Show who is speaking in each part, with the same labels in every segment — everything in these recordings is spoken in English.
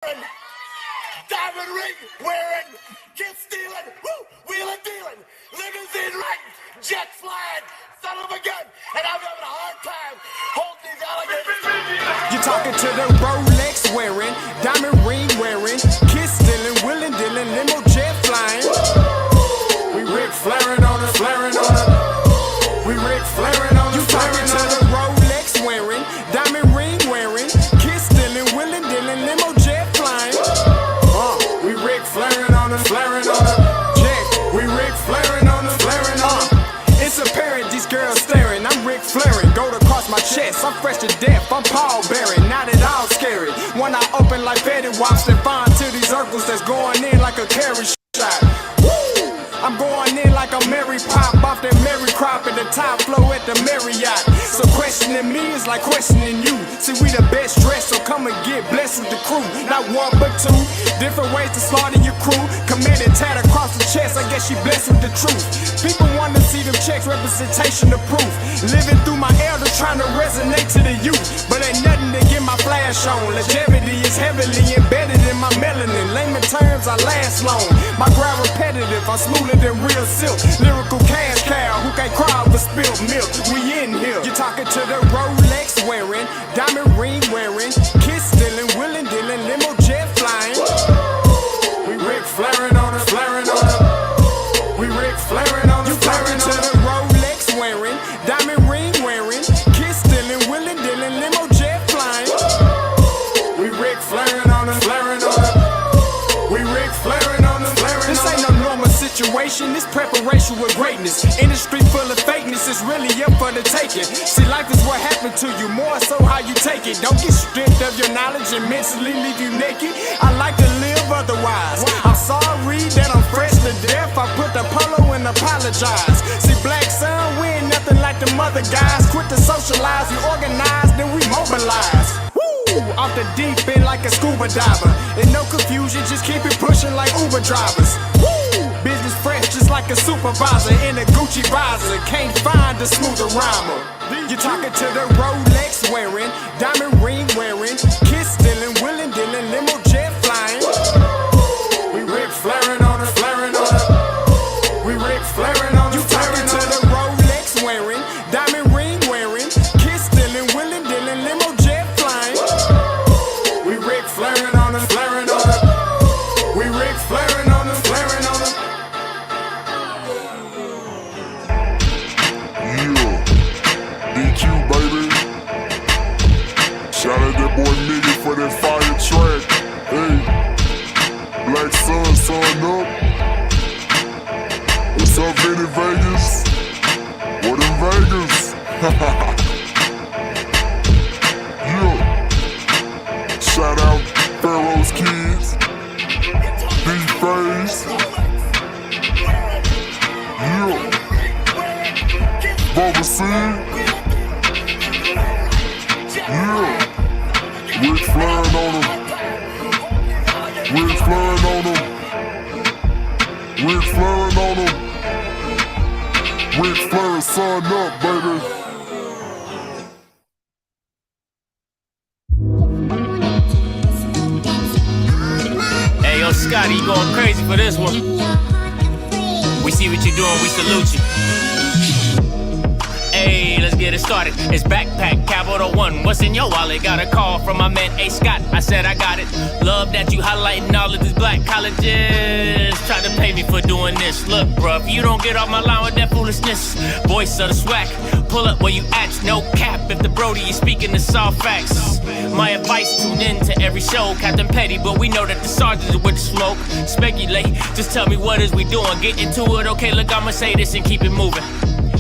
Speaker 1: Diamond ring wearing, kiss stealing, woo, wheeling dealing, limousine riding, jet flying, son of a gun, and I'm having a hard time holding these alligators.
Speaker 2: You're talking to the Rolex wearing, diamond ring wearing, kiss stealing, wheeling dealing, limo jet flying. We Ric Flairing on us, flaring on us. We Ric Flairing on us. You talking to the Rolex wearing, diamond ring wearing, kiss stealing, wheeling dealing, limo jet flying. We Ric Flairing on us, flaring on us. Jet, we Ric Flairing on us, flaring on us. It's apparent these girls staring. I'm Ric Flairing, gold across my chest. I'm fresh to death, I'm Paul Bearing, not at all scary. When I open like Betty Wops and find to these circles that's going in like a carry shot. Woo! I'm going in like a Mary Pop off that Mary Crop at the top flow at the Marriott. So questioning me is like questioning you. See, we the best dressed, so come and get blessed with the crew. Not one but two, different ways to slaughter your crew. Commanded tat across the chest, I guess she blessed with the truth. People want to see them checks, representation of proof. Living through my elders, trying to resonate to the youth. But ain't nothing to get my flash on. Longevity is heavily embedded in my melanin. Layman terms, I last long. My grind repetitive, I'm smoother than real silk. Lyrical cash cow who can't cry over spilled milk. We in here. You're talking to the Rolex wearing, diamond ring wearing, kiss stealing, wheeling dealing, limo jet flying. We Ric Flairing on us, flaring on us. We Ric Flairing on us. You talking to the Rolex wearing, diamond ring wearing, kiss stealing, wheeling dealing, limo jet flying. We Ric Flairing on us, flaring on us. We Ric Flairing on us, flaring on us. This ain't no normal situation, this preparation with greatness. Industry full of fakeness is really up for the taking. See, life is what happened to you, more so how you take it. Don't get stripped of your knowledge and mentally leave you naked. I like to live otherwise. I'm sorry that I'm fresh to death. I put the polo and apologize. See, black son, we ain't nothing like the mother guys. Quit to socialize, we organize, then we mobilize. Off the deep end like a scuba diver. And no confusion, just keep it pushing like Uber drivers. Woo! Business fresh just like a supervisor in a Gucci visor. Can't find a smoother rhymer. You're talking to the Rolex wearing, diamond ring wearing, kiss stealing, wheeling dealing, limo jet flying. We Ric Flairing on us, flaring on us. We Ric Flairing on us. You talking to the Rolex wearing, diamond ring wearing, kiss stealing, wheeling dealing, limo jet flying. We Ric Flairing on us, flaring on us. We Ric Flairing on us, flaring on us.
Speaker 3: Yeah, DQ baby. Shout out that boy Nigga for that fire track. Hey, Black Sun, sun up. What's up, Vinny Vegas? What in Vegas? Yeah. Shout out Pharaoh's Kids, D-Phase. Yeah. Bubba C. Yeah. Ric Flairing on them. Ric Flairing on them. Ric Flairing on them. Ric Flair, son up, baby.
Speaker 4: Hey, yo, Scotty, you going crazy for this one. We see what you're doing, we salute you. Hey, let's get it started. It's Backpack Capital One. What's in your wallet? Got a call from my man A. Scott. I said I got it. Love that you highlighting all of these black colleges. Try to pay me for doing this. Look, bruh, if you don't get off my line with that foolishness, voice of the swag, pull up where you at. No cap if the Brody is speaking the soft facts. My advice, tune in to every show. Captain Petty, but we know that the sergeant is with the smoke. Speculate, just tell me what is we doing. Get into it, okay, look, I'ma say this and keep it moving.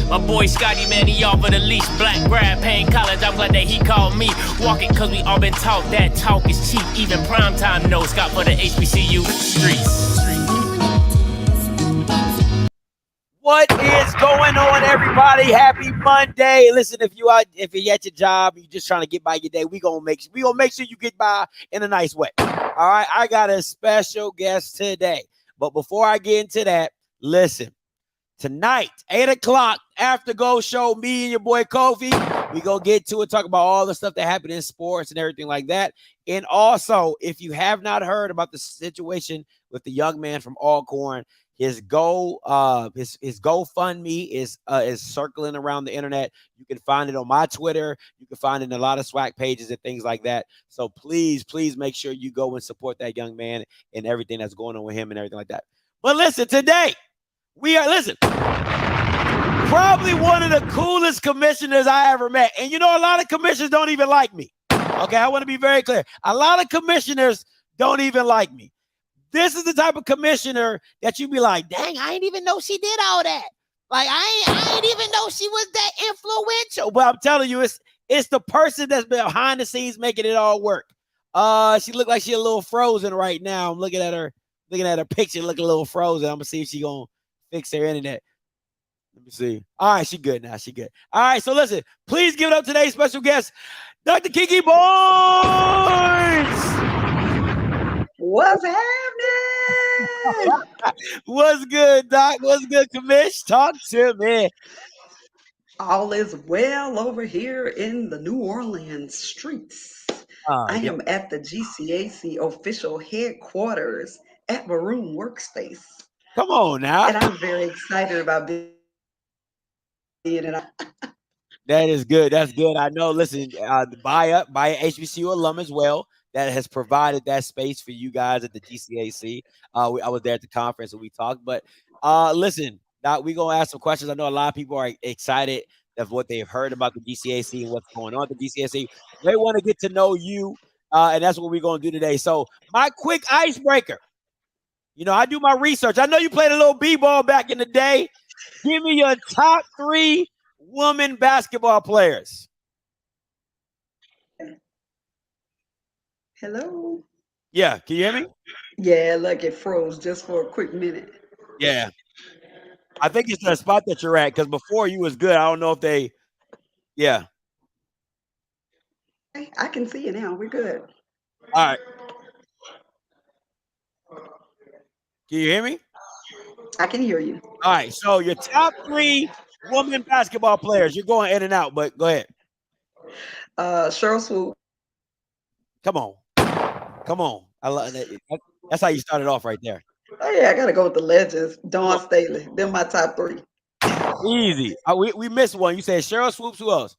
Speaker 4: My boy Scotty, man, he offered the least. Black grad, paying college, I'm glad that he called me. Walk it, cause we all been taught that talk is cheap. Even primetime knows Scott for the HBCU streets.
Speaker 5: What is going on, everybody? Happy Monday. Listen, if you're at your job, you're just trying to get by your day, we gonna make sure you get by in a nice way. All right, I got a special guest today. But before I get into that, listen. Tonight, 8 o'clock, after go show, me and your boy Kofi, We go get to it, talk about all the stuff that happened in sports and everything like that. And also, if you have not heard about the situation with the young man from Alcorn, his GoFundMe is circling around the internet. You can find it on my Twitter. You can find it in a lot of SWAC pages and things like that. So please make sure you go and support that young man and everything that's going on with him and everything like that. But listen, today we are probably one of the coolest commissioners I ever met. And you know, a lot of commissioners don't even like me. Okay, I want to be very clear. A lot of commissioners don't even like me. This is the type of commissioner that you be like, dang, I didn't even know she did all that. Like, I ain't even know she was that influential. But I'm telling you, it's the person that's behind the scenes making it all work. She looked like she a little frozen right now. I'm looking at her picture, looking a little frozen. I'm gonna see if she gonna fix her internet. Let me see. All right, she good now. She good. All right, so listen, please give it up to today's special guest, Dr. Kiki Barnes.
Speaker 6: What's happening?
Speaker 5: What's good, Doc? What's good, Commish? Talk to me.
Speaker 6: All is well over here in the New Orleans streets. I am at the GCAC official headquarters at Maroon Workspace.
Speaker 5: Come on now.
Speaker 6: And I'm very excited about being in.
Speaker 5: That is good. That's good. I know. Listen, by a HBCU alum as well that has provided that space for you guys at the GCAC. I was there at the conference and we talked. But listen, Doc, we're going to ask some questions. I know a lot of people are excited of what they've heard about the GCAC and what's going on at the GCAC. They want to get to know you, and that's what we're going to do today. So my quick icebreaker. You know, I do my research. I know you played a little b-ball back in the day. Give me your top 3 women basketball players.
Speaker 6: Hello?
Speaker 5: Yeah, can you hear me?
Speaker 6: Yeah, look, it froze just for a quick minute.
Speaker 5: Yeah. I think it's the spot that you're at because before you was good. I don't know if they, yeah.
Speaker 6: Hey, I can see you now. We're good.
Speaker 5: All right. Can you hear me?
Speaker 6: I can hear you.
Speaker 5: All right. So your top 3 women basketball players. You're going in and out, but go ahead.
Speaker 6: Cheryl Swoop.
Speaker 5: Come on. I love that. That's how you started off right there.
Speaker 6: Oh yeah, I gotta go with the legends. Dawn Staley. They're my top 3.
Speaker 5: Easy. We missed one. You said Cheryl Swoops. Who else?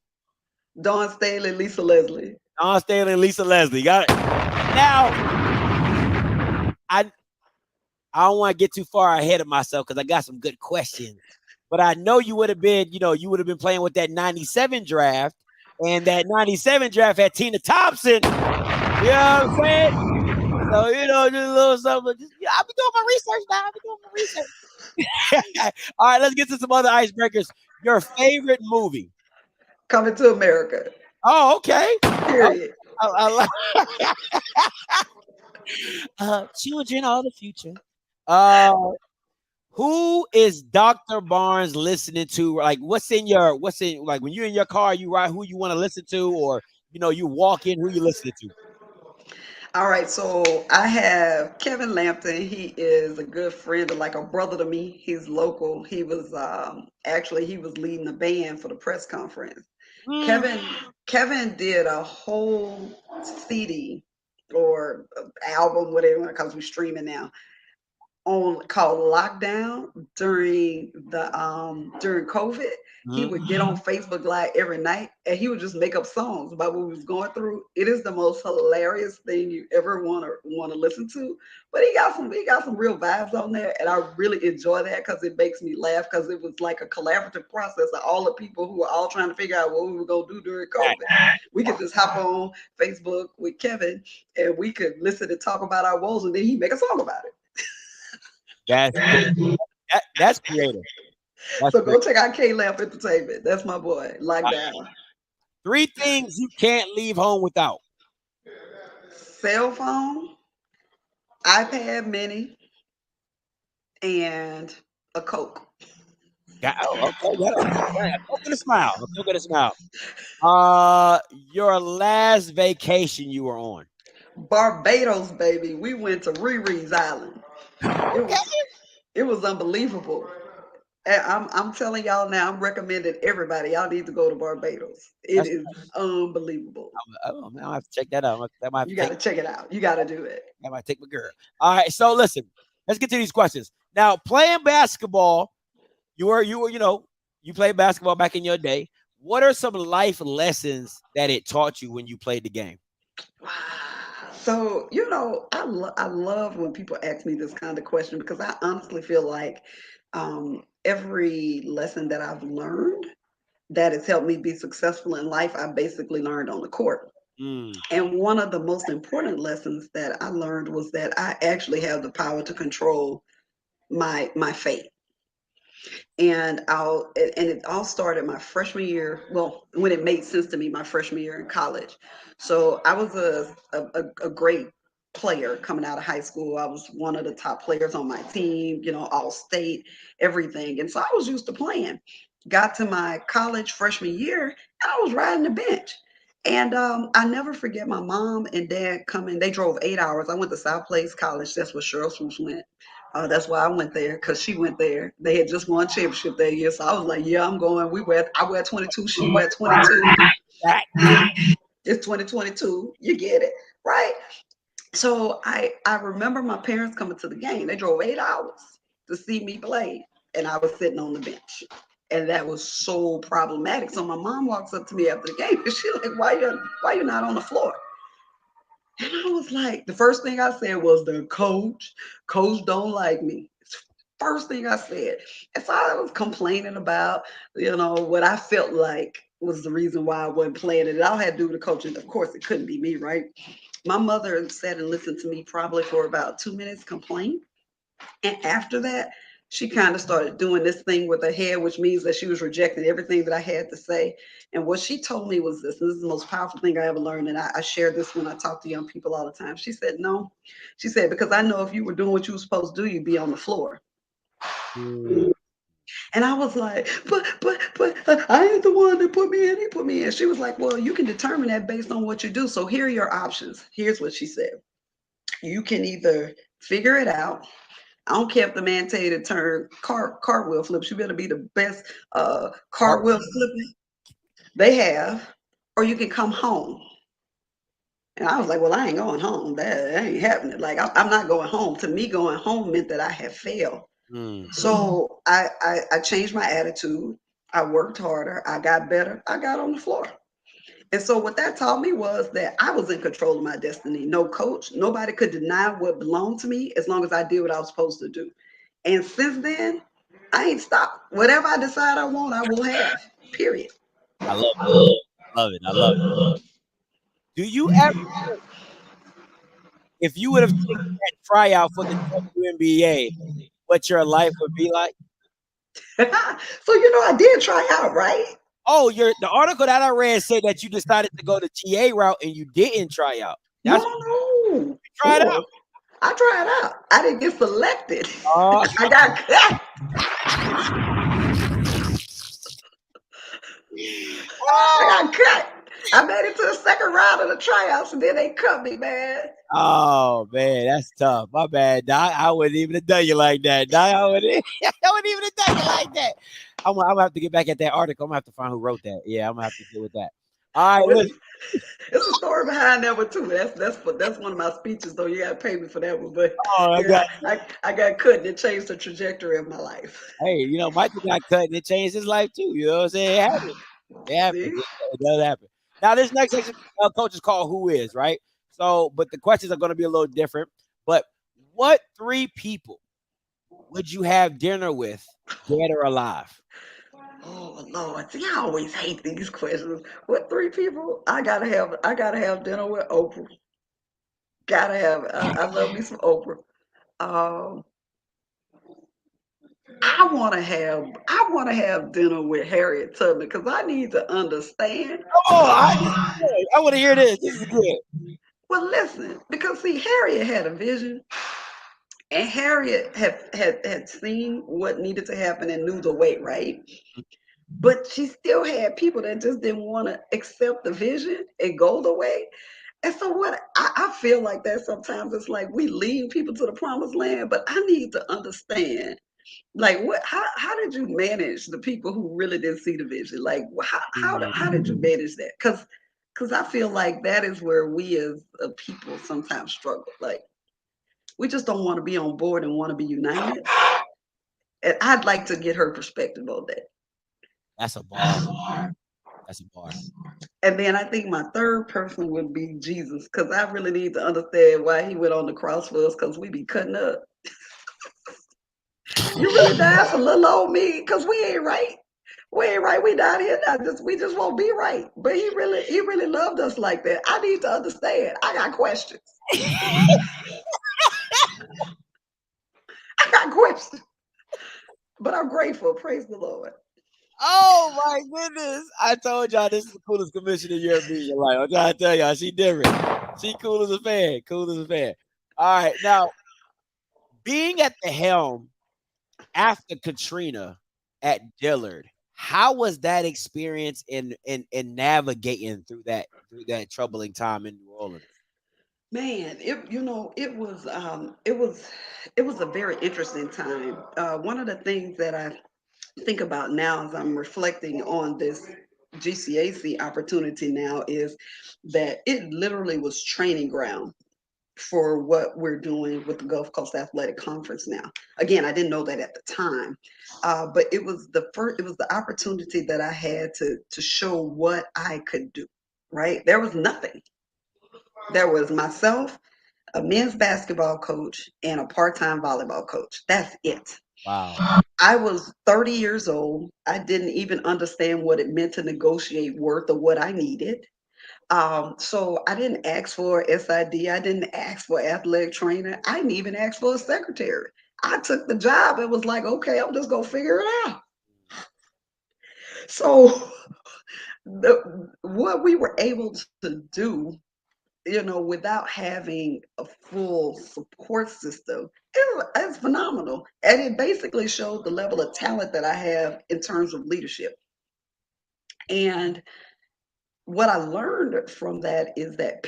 Speaker 6: Dawn Staley, Lisa Leslie.
Speaker 5: Dawn Staley and Lisa Leslie. Got it. Now, I don't want to get too far ahead of myself because I got some good questions. But I know you would have been, you would have been playing with that 97 draft. And that 97 draft had Tina Thompson. You know what I'm saying? So, just a little something. I'll be doing my research now. All right, let's get to some other icebreakers. Your favorite movie?
Speaker 6: Coming to America.
Speaker 5: Oh, okay.
Speaker 6: Period.
Speaker 5: I children are the future. Who is Dr. Barnes listening to? Like, what's in like when you're in your car, you ride who you want to listen to, or you walk in, who you listening to?
Speaker 6: All right, so I have Kevin Lampton. He is a good friend, like a brother to me. He's local. He was he was leading the band for the press conference. Kevin did a whole CD or album, whatever, because we're streaming now, called Lockdown during COVID. He would get on Facebook Live every night and he would just make up songs about what we was going through. It is the most hilarious thing you ever want to listen to. But he got some real vibes on there, and I really enjoy that because it makes me laugh because it was like a collaborative process of all the people who were all trying to figure out what we were gonna do during COVID. We could just hop on Facebook with Kevin and we could listen and talk about our woes, and then he make a song about it.
Speaker 5: That's creative.
Speaker 6: So go check out K-Lamp Entertainment. That's my boy. Lockdown.
Speaker 5: 3 things you can't leave home without.
Speaker 6: Cell phone, iPad mini, and a Coke.
Speaker 5: Okay. I'm gonna smile. Your last vacation you were on?
Speaker 6: Barbados, baby. We went to Riri's Island. It was unbelievable. And I'm telling y'all now, I'm recommending everybody. Y'all need to go to Barbados. It
Speaker 5: That's
Speaker 6: is unbelievable.
Speaker 5: oh man, I'll have to check that out. That might have
Speaker 6: You
Speaker 5: to
Speaker 6: got
Speaker 5: take
Speaker 6: to check it out. You got to do it.
Speaker 5: that might take my girl. All right, so listen, let's get to these questions. Now, playing basketball, you played basketball back in your day. What are some life lessons that it taught you when you played the game?
Speaker 6: So, I love when people ask me this kind of question because I honestly feel like every lesson that I've learned that has helped me be successful in life, I basically learned on the court.
Speaker 5: Mm.
Speaker 6: And one of the most important lessons that I learned was that I actually have the power to control my fate. And it all started my freshman year. Well, when it made sense to me, my freshman year in college. So I was a great player coming out of high school. I was one of the top players on my team, all state, everything. And so I was used to playing. Got to my college freshman year, and I was riding the bench. And I never forget my mom and dad coming. They drove 8 hours. I went to South Place College. That's where Cheryl Swoops went. That's why I went there because she went there. They had just won championship that year, so I was like, "Yeah, I'm going." I wear 22. She wear 22.
Speaker 5: That
Speaker 6: It's 2022. You get it, right? So I remember my parents coming to the game. They drove 8 hours to see me play, and I was sitting on the bench, and that was so problematic. So my mom walks up to me after the game, and she's like, "Why you not on the floor?" And I was like, the first thing I said was the coach don't like me. First thing I said. And so I was complaining about, what I felt like was the reason why I wasn't playing it. It all had to do with the coaching. Of course, it couldn't be me, right? My mother sat and listened to me probably for about 2 minutes complain. And after that, she kind of started doing this thing with her head, which means that she was rejecting everything that I had to say. And what she told me was this, and this is the most powerful thing I ever learned. And I share this when I talk to young people all the time. She said, no. She said, because I know if you were doing what you were supposed to do, you'd be on the floor. And I was like, but I ain't the one that put me in. He put me in. She was like, well, you can determine that based on what you do. So here are your options. Here's what she said. You can either figure it out. I don't care if the man tell you to turn cartwheel flips. You better be the best cartwheel flipping they have, or you can come home. And I was like, well, I ain't going home. That ain't happening. Like, I'm not going home. To me, going home meant that I had failed. So I changed my attitude. I worked harder. I got better. I got on the floor. And so what that taught me was that I was in control of my destiny. No coach, nobody could deny what belonged to me as long as I did what I was supposed to do. And since then, I ain't stopped. Whatever I decide I want, I will have. Period.
Speaker 5: I love it. Love it. I love it. Do you ever, if you would have taken that tryout for the WNBA, what your life would be like?
Speaker 6: So I did try out, right?
Speaker 5: Oh, the article that I read said that you decided to go the TA route and you didn't try out. That's
Speaker 6: No.
Speaker 5: try it out.
Speaker 6: I tried out. I didn't get selected.
Speaker 5: Oh.
Speaker 6: I got cut. I got cut. I made it to the second round of the tryouts, and then they cut me, man.
Speaker 5: Oh man, that's tough. My bad, Doc. I wouldn't even have done you like that, Doc. I wouldn't even have done you like that. I'm gonna have to get back at that article. I'm gonna have to find who wrote that. Yeah, I'm gonna have to deal with that. All right, listen.
Speaker 6: There's a story behind that one too. That's one of my speeches, though. You gotta pay me for that one. But I got cut and it changed the trajectory of my life.
Speaker 5: Hey, Michael got cut and it changed his life too. You know what I'm saying? It happens. It happens. It does happen. Now, this next section, coach, is called Who Is, right? So, but the questions are going to be a little different. But what 3 people would you have dinner with, dead or alive?
Speaker 6: Oh Lord, see, I always hate these questions. What 3 people? I gotta have dinner with Oprah. Gotta have. I love me some Oprah. Um, I want to have dinner with Harriet Tubman because I need to understand.
Speaker 5: Oh, I want to hear this. This is good.
Speaker 6: Well, listen, because see, Harriet had a vision, and Harriet had seen what needed to happen and knew the way, right? But she still had people that just didn't want to accept the vision and go the way. And so what I feel like that sometimes it's like we lead people to the promised land, but I need to understand Like, what? How did you manage the people who really didn't see the vision? Like, how did you manage that? Because I feel like that is where we as a people sometimes struggle. Like, we just don't want to be on board and want to be united. And I'd like to get her perspective on that.
Speaker 5: That's a bar. That's a bar.
Speaker 6: And then I think my third person would be Jesus, because I really need to understand why he went on the cross for us, because we be cutting up. You really died for little old me, because we ain't right. We ain't right. We down here now. We just won't be right. But he really loved us like that. I need to understand. I got questions. I got questions. But I'm grateful. Praise the Lord.
Speaker 5: Oh my goodness! I told y'all this is the coolest commissioner you ever meet in your life. I'm trying to tell y'all, she different. She cool as a fan. Cool as a fan. All right, now being at the helm after Katrina at Dillard, how was that experience in navigating through that troubling time in New Orleans?
Speaker 6: Man, it was a very interesting time. One of the things that I think about now as I'm reflecting on this GCAC opportunity now is that it literally was training ground for what we're doing with the Gulf Coast Athletic Conference now. Again, I didn't know that at the time, but it was the opportunity that I had to show what I could do. Right, there was nothing. There was myself, a men's basketball coach, and a part-time volleyball coach. That's it.
Speaker 5: Wow.
Speaker 6: I was 30 years old. I didn't even understand what it meant to negotiate worth or what I needed. So I didn't ask for SID. I didn't ask for athletic trainer. I didn't even ask for a secretary. I took the job and was like, okay, I'm just gonna figure it out. So what we were able to do, without having a full support system, it's phenomenal. And it basically showed the level of talent that I have in terms of leadership. And what I learned from that is that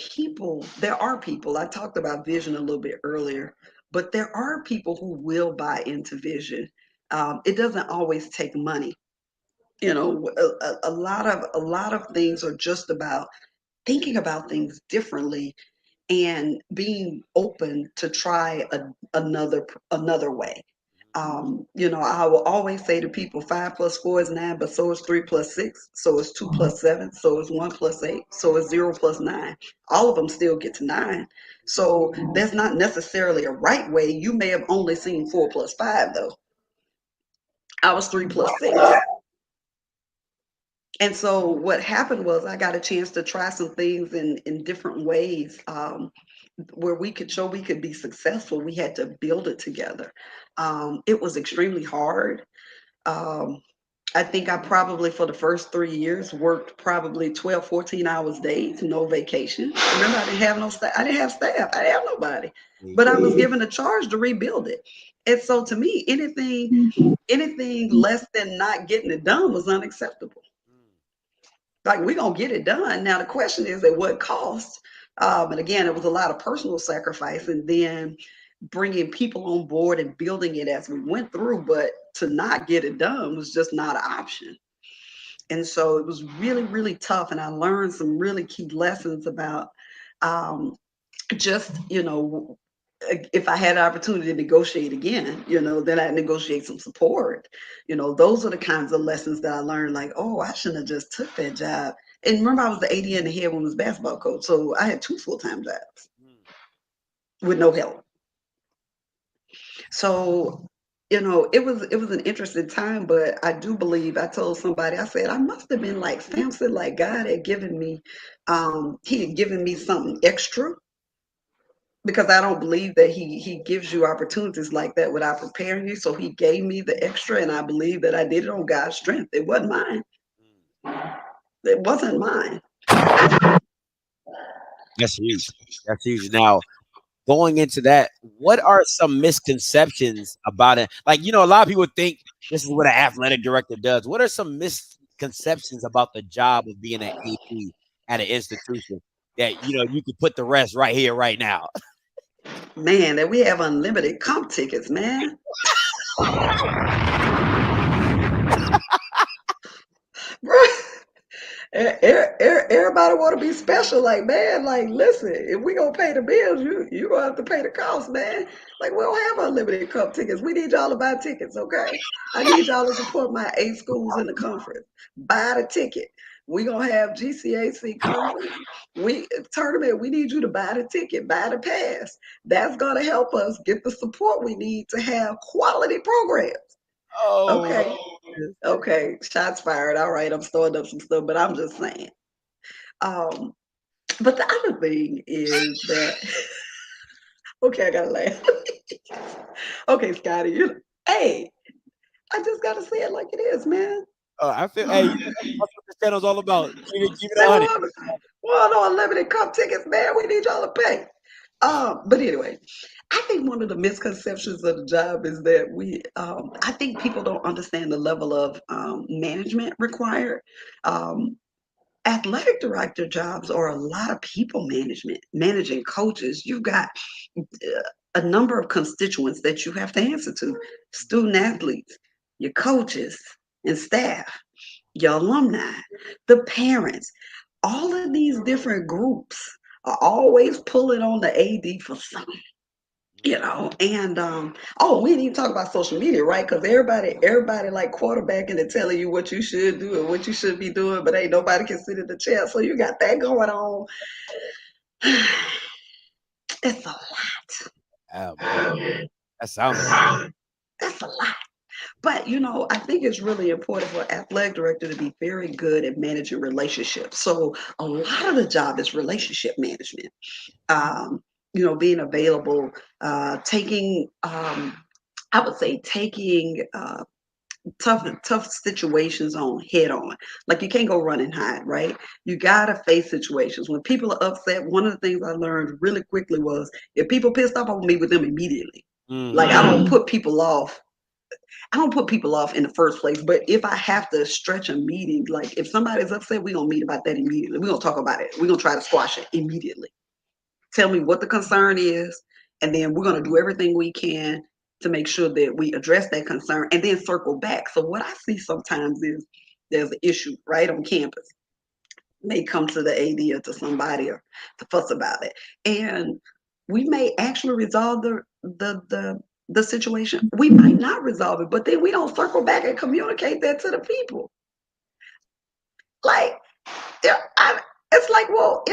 Speaker 6: there are people, I talked about vision a little bit earlier, but there are people who will buy into vision. It doesn't always take money. A lot of things are just about thinking about things differently and being open to try another way. I will always say to people, 5 plus 4 is 9, but so is 3 plus 6, so is 2 plus 7, so is 1 plus 8, so is 0 plus 9. All of them still get to 9. So there's not necessarily a right way. You may have only seen 4 plus 5, though. I was 3 plus 6. And so what happened was I got a chance to try some things in different ways, where we could show we could be successful. We had to build it together. It was extremely hard. I think I probably for the first 3 years worked probably 12, 14 hours days, no vacation. Remember, I didn't have no staff. I didn't have staff. I didn't have nobody. But I was given a charge to rebuild it. And so to me, anything less than not getting it done was unacceptable. Like, we're going to get it done. Now, the question is at what cost? And again, it was a lot of personal sacrifice and then bringing people on board and building it as we went through. But to not get it done was just not an option. And so it was really, really tough. And I learned some really key lessons about just, if I had an opportunity to negotiate again, then I'd negotiate some support. Those are the kinds of lessons that I learned, like, oh, I shouldn't have just took that job. And remember, I was the AD and the head women's basketball coach. So I had 2 full-time jobs with no help. So, it was an interesting time, but I do believe I told somebody, I said, I must have been like Samson, like God had given me, he had given me something extra. Because I don't believe that he gives you opportunities like that without preparing you. So he gave me the extra, and I believe that I did it on God's strength. It wasn't mine. It wasn't mine.
Speaker 5: That's huge. That's huge. Now, going into that, what are some misconceptions about it? Like, a lot of people think this is what an athletic director does. What are some misconceptions about the job of being an AP at an institution that, you could put the rest right here, right now?
Speaker 6: Man, that we have unlimited comp tickets, man. Bro, everybody want to be special. Like, man, like, listen, if we gonna pay the bills, you gonna have to pay the cost, man. Like, we don't have unlimited cup tickets. We need y'all to buy tickets, okay? I need y'all to support my 8 schools in the conference. Buy the ticket. We gonna have GCAC conference. Tournament. We need you to buy the ticket, buy the pass. That's gonna help us get the support we need to have quality programs.
Speaker 5: Oh,
Speaker 6: Okay. Okay, shots fired. All right, I'm storing up some stuff, but I'm just saying. Um, but the other thing is that okay, I gotta laugh. Okay, Scotty, hey, I just gotta say it like it is, man.
Speaker 5: I feel. Hey, that's what this channel's all about. Keep it
Speaker 6: They
Speaker 5: 100.
Speaker 6: want no unlimited cup tickets, man. We need y'all to pay. But anyway, I think one of the misconceptions of the job is that I think people don't understand the level of management required. Um, Athletic director jobs are a lot of people management, managing coaches. You've got a number of constituents that you have to answer to: student athletes, your coaches and staff, your alumni, the parents. All of these different groups are always pulling on the AD for something. And we didn't even talk about social media, right? Because everybody like quarterbacking and telling you what you should do and what you should be doing, but ain't nobody can sit in the chair. So you got that going on. It's a lot.
Speaker 5: Oh, man. That sounds like
Speaker 6: That's a lot. But I think it's really important for athletic director to be very good at managing relationships. So a lot of the job is relationship management. Being available, taking I would say taking tough situations on head on. Like, you can't go run and hide, right? You gotta face situations. When people are upset, one of the things I learned really quickly was, if people pissed off, I will meet with them immediately. Like, I don't put people off. I don't put people off in the first place, but if I have to stretch a meeting, like if somebody's upset, we're gonna meet about that immediately. We're gonna talk about it. We're gonna try to squash it immediately. Tell me what the concern is, and then we're gonna do everything we can to make sure that we address that concern and then circle back. So what I see sometimes is there's an issue right on campus. May come to the AD or to somebody or to fuss about it. And we may actually resolve the situation. We might not resolve it, but then we don't circle back and communicate that to the people. Like, it's like, well,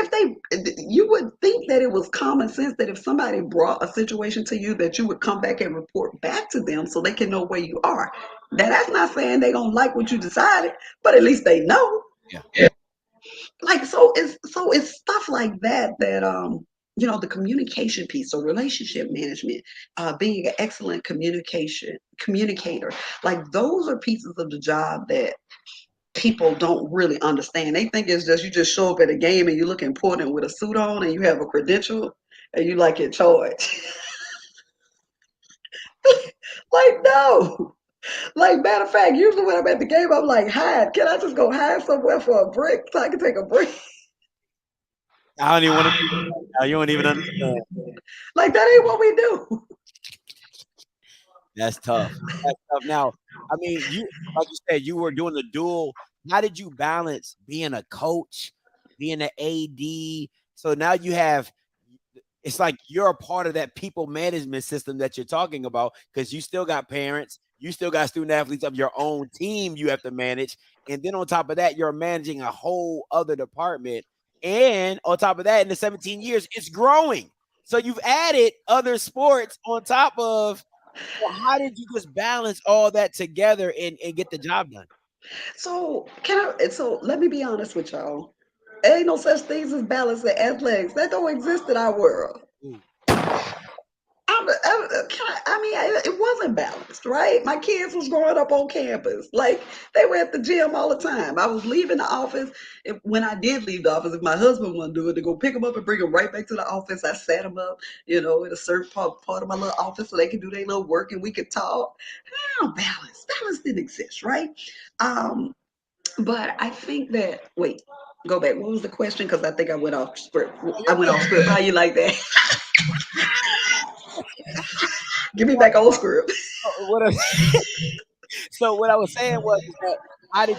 Speaker 6: you would think that it was common sense that if somebody brought a situation to you, that you would come back and report back to them so they can know where you are. Now, that's not saying they don't like what you decided, but at least they know.
Speaker 5: Yeah.
Speaker 6: Like, so it's stuff like that the communication piece, so relationship management, being an excellent communicator, like those are pieces of the job that people don't really understand. They think it's just, you just show up at a game and you look important with a suit on and you have a credential and you like in charge. Like, no. Like, matter of fact, usually when I'm at the game, I'm like, hide. Can I just go hide somewhere for a break so I can take a break?
Speaker 5: I don't even want to. You don't even understand.
Speaker 6: Like, that ain't what we do.
Speaker 5: That's tough. That's tough. Now, I mean, like you said, you were doing the dual. How did you balance being a coach, being an AD? So now it's like you're a part of that people management system that you're talking about, because you still got parents, you still got student athletes of your own team you have to manage. And then on top of that, you're managing a whole other department. And on top of that, in the 17 years, it's growing. So you've added other sports on top of. So how did you just balance all that together and get the job done?
Speaker 6: So let me be honest with y'all. There ain't no such things as balance in athletics. That don't exist in our world.
Speaker 5: Ooh.
Speaker 6: It wasn't balanced, right? My kids was growing up on campus. Like, they were at the gym all the time. I was leaving the office. When I did leave the office, if my husband wanted to do it, to go pick them up and bring them right back to the office, I sat them up, in a certain part of my little office so they could do their little work and we could talk. Balance. Balance didn't exist, right? But I think that, wait, go back. What was the question? Because I think I went off script. How you like that? Give me back old script.
Speaker 5: what I, so what I was saying was is that how did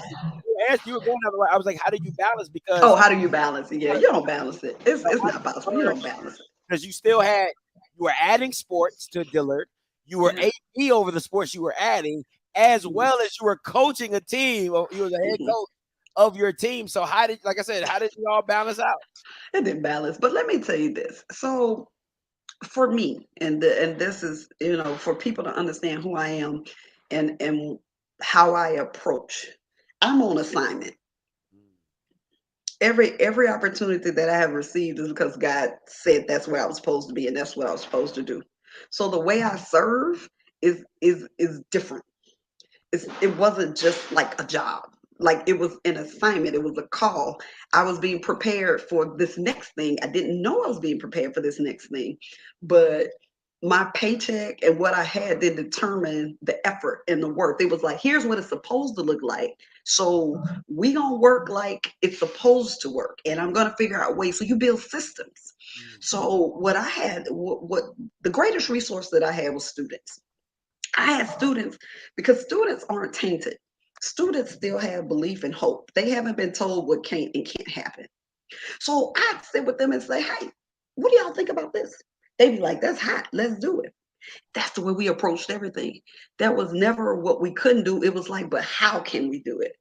Speaker 5: you were going down the right. I was like, how did you balance?
Speaker 6: Oh,
Speaker 5: Because
Speaker 6: how do you balance it? Yeah, you don't balance it. It's
Speaker 5: how
Speaker 6: not
Speaker 5: did you
Speaker 6: possible. You
Speaker 5: learn?
Speaker 6: don't balance it.
Speaker 5: Because you were adding sports to Dillard. You were
Speaker 6: Yeah.
Speaker 5: AP over the sports you were adding, as
Speaker 6: Mhm.
Speaker 5: well as you were coaching a team. You were the head
Speaker 6: Mhm.
Speaker 5: coach of your team. So how did, like I said, how did you all balance out?
Speaker 6: It didn't balance. But let me tell you this. So for me, and this is, for people to understand who I am and how I approach, I'm on assignment. Every opportunity that I have received is because God said that's where I was supposed to be and that's what I was supposed to do. So the way I serve is different. It wasn't just like a job. Like it was an assignment. It was a call. I was being prepared for this next thing. I didn't know I was being prepared for this next thing, but my paycheck and what I had did determine the effort and the work. It was like, here's what it's supposed to look like. So we gonna work like it's supposed to work, and I'm gonna figure out ways. So you build systems. So what I had, what the greatest resource that I had was students. I had students because students aren't tainted. Students still have belief and hope. They haven't been told what can and can't happen. So I'd sit with them and say, hey, what do y'all think about this? They'd be like, that's hot. Let's do it. That's the way we approached everything. That was never what we couldn't do. It was like, but how can we do it?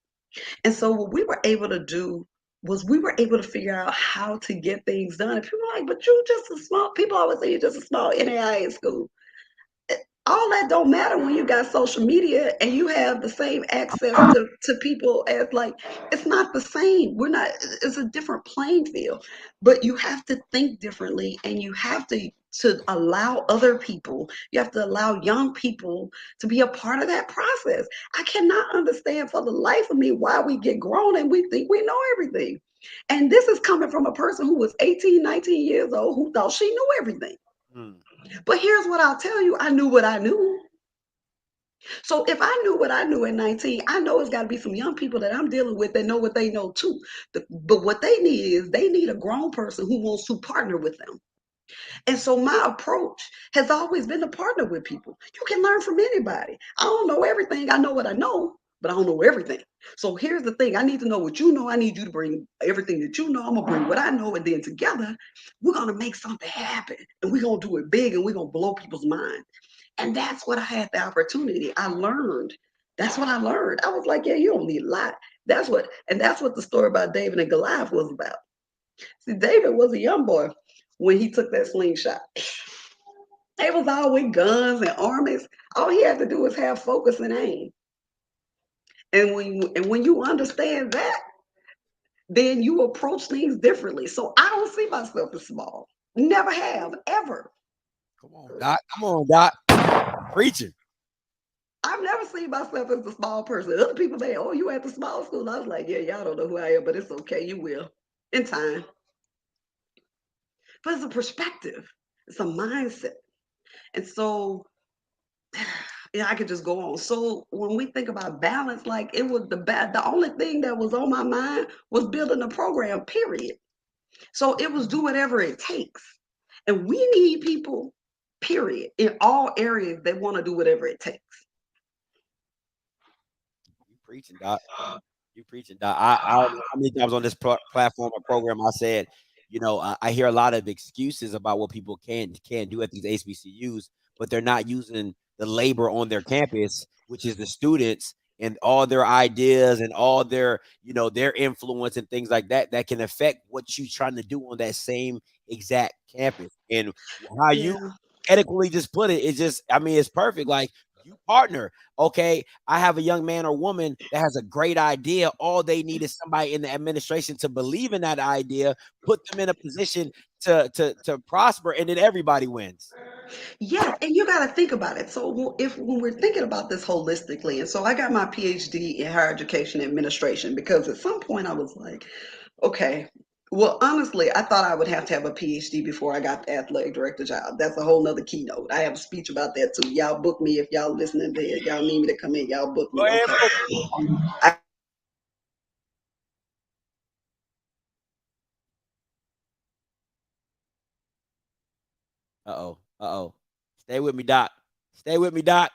Speaker 6: And so what we were able to do was we were able to figure out how to get things done. And people are like, but you just a small, people always say you're just a small NAIA school. All that don't matter when you got social media and you have the same access to people as, like, it's not the same. We're not, it's a different playing field. But you have to think differently, and you have to allow other people, you have to allow young people to be a part of that process. I cannot understand for the life of me why we get grown and we think we know everything. And this is coming from a person who was 18, 19 years old who thought she knew everything.
Speaker 5: Mm.
Speaker 6: But here's what I'll tell you, I knew what I knew. So if I knew what I knew at 19, I know it's got to be some young people that I'm dealing with that know what they know too. But what they need is they need a grown person who wants to partner with them. And so my approach has always been to partner with people. You can learn from anybody. I don't know everything. I know what I know, but I don't know everything. So here's the thing. I need to know what you know. I need you to bring everything that you know. I'm going to bring what I know. And then together, we're going to make something happen. And we're going to do it big, and we're going to blow people's mind. And that's what I had the opportunity. I learned. That's what I learned. I was like, yeah, you don't need a lot. That's what the story about David and Goliath was about. See, David was a young boy when he took that slingshot. They was all with guns and armies. All he had to do was have focus and aim. And when you understand that, then you approach things differently. So I don't see myself as small. Never have, ever.
Speaker 5: Come on, Doc. Come on, Doc. Preaching.
Speaker 6: I've never seen myself as a small person. Other people say, oh, you at the small school. I was like, yeah, y'all don't know who I am, but it's okay. You will in time. But it's a perspective. It's a mindset. And so, yeah, I could just go on. So when we think about balance, like it was the only thing that was on my mind was building a program, period. So it was do whatever it takes. And we need people, period, in all areas that want to do whatever it takes.
Speaker 5: You preaching, Doc. You preaching, Doc. I don't know how many times on this platform or program I said, I hear a lot of excuses about what people can't do at these HBCUs, but they're not using the labor on their campus, which is the students and all their ideas and all their influence and things like that that can affect what you're trying to do on that same exact campus. And how you
Speaker 6: Yeah.
Speaker 5: adequately just put it, it's just, I mean, it's perfect. Like you partner. Okay, I have a young man or woman that has a great idea. All they need is somebody in the administration to believe in that idea, put them in a position to prosper, and then everybody wins.
Speaker 6: Yes, and you got to think about it. So if when we're thinking about this holistically, and so I got my PhD in higher education administration because at some point I was like, okay, well, honestly, I thought I would have to have a PhD before I got the athletic director job. That's a whole nother keynote. I have a speech about that too. Y'all book me if y'all listening to it. Y'all need me to come in. Y'all book
Speaker 5: Go
Speaker 6: me.
Speaker 5: ahead,
Speaker 6: Okay.
Speaker 5: book.
Speaker 6: I,
Speaker 5: Uh oh. Stay with me, Doc. Stay with me, Doc.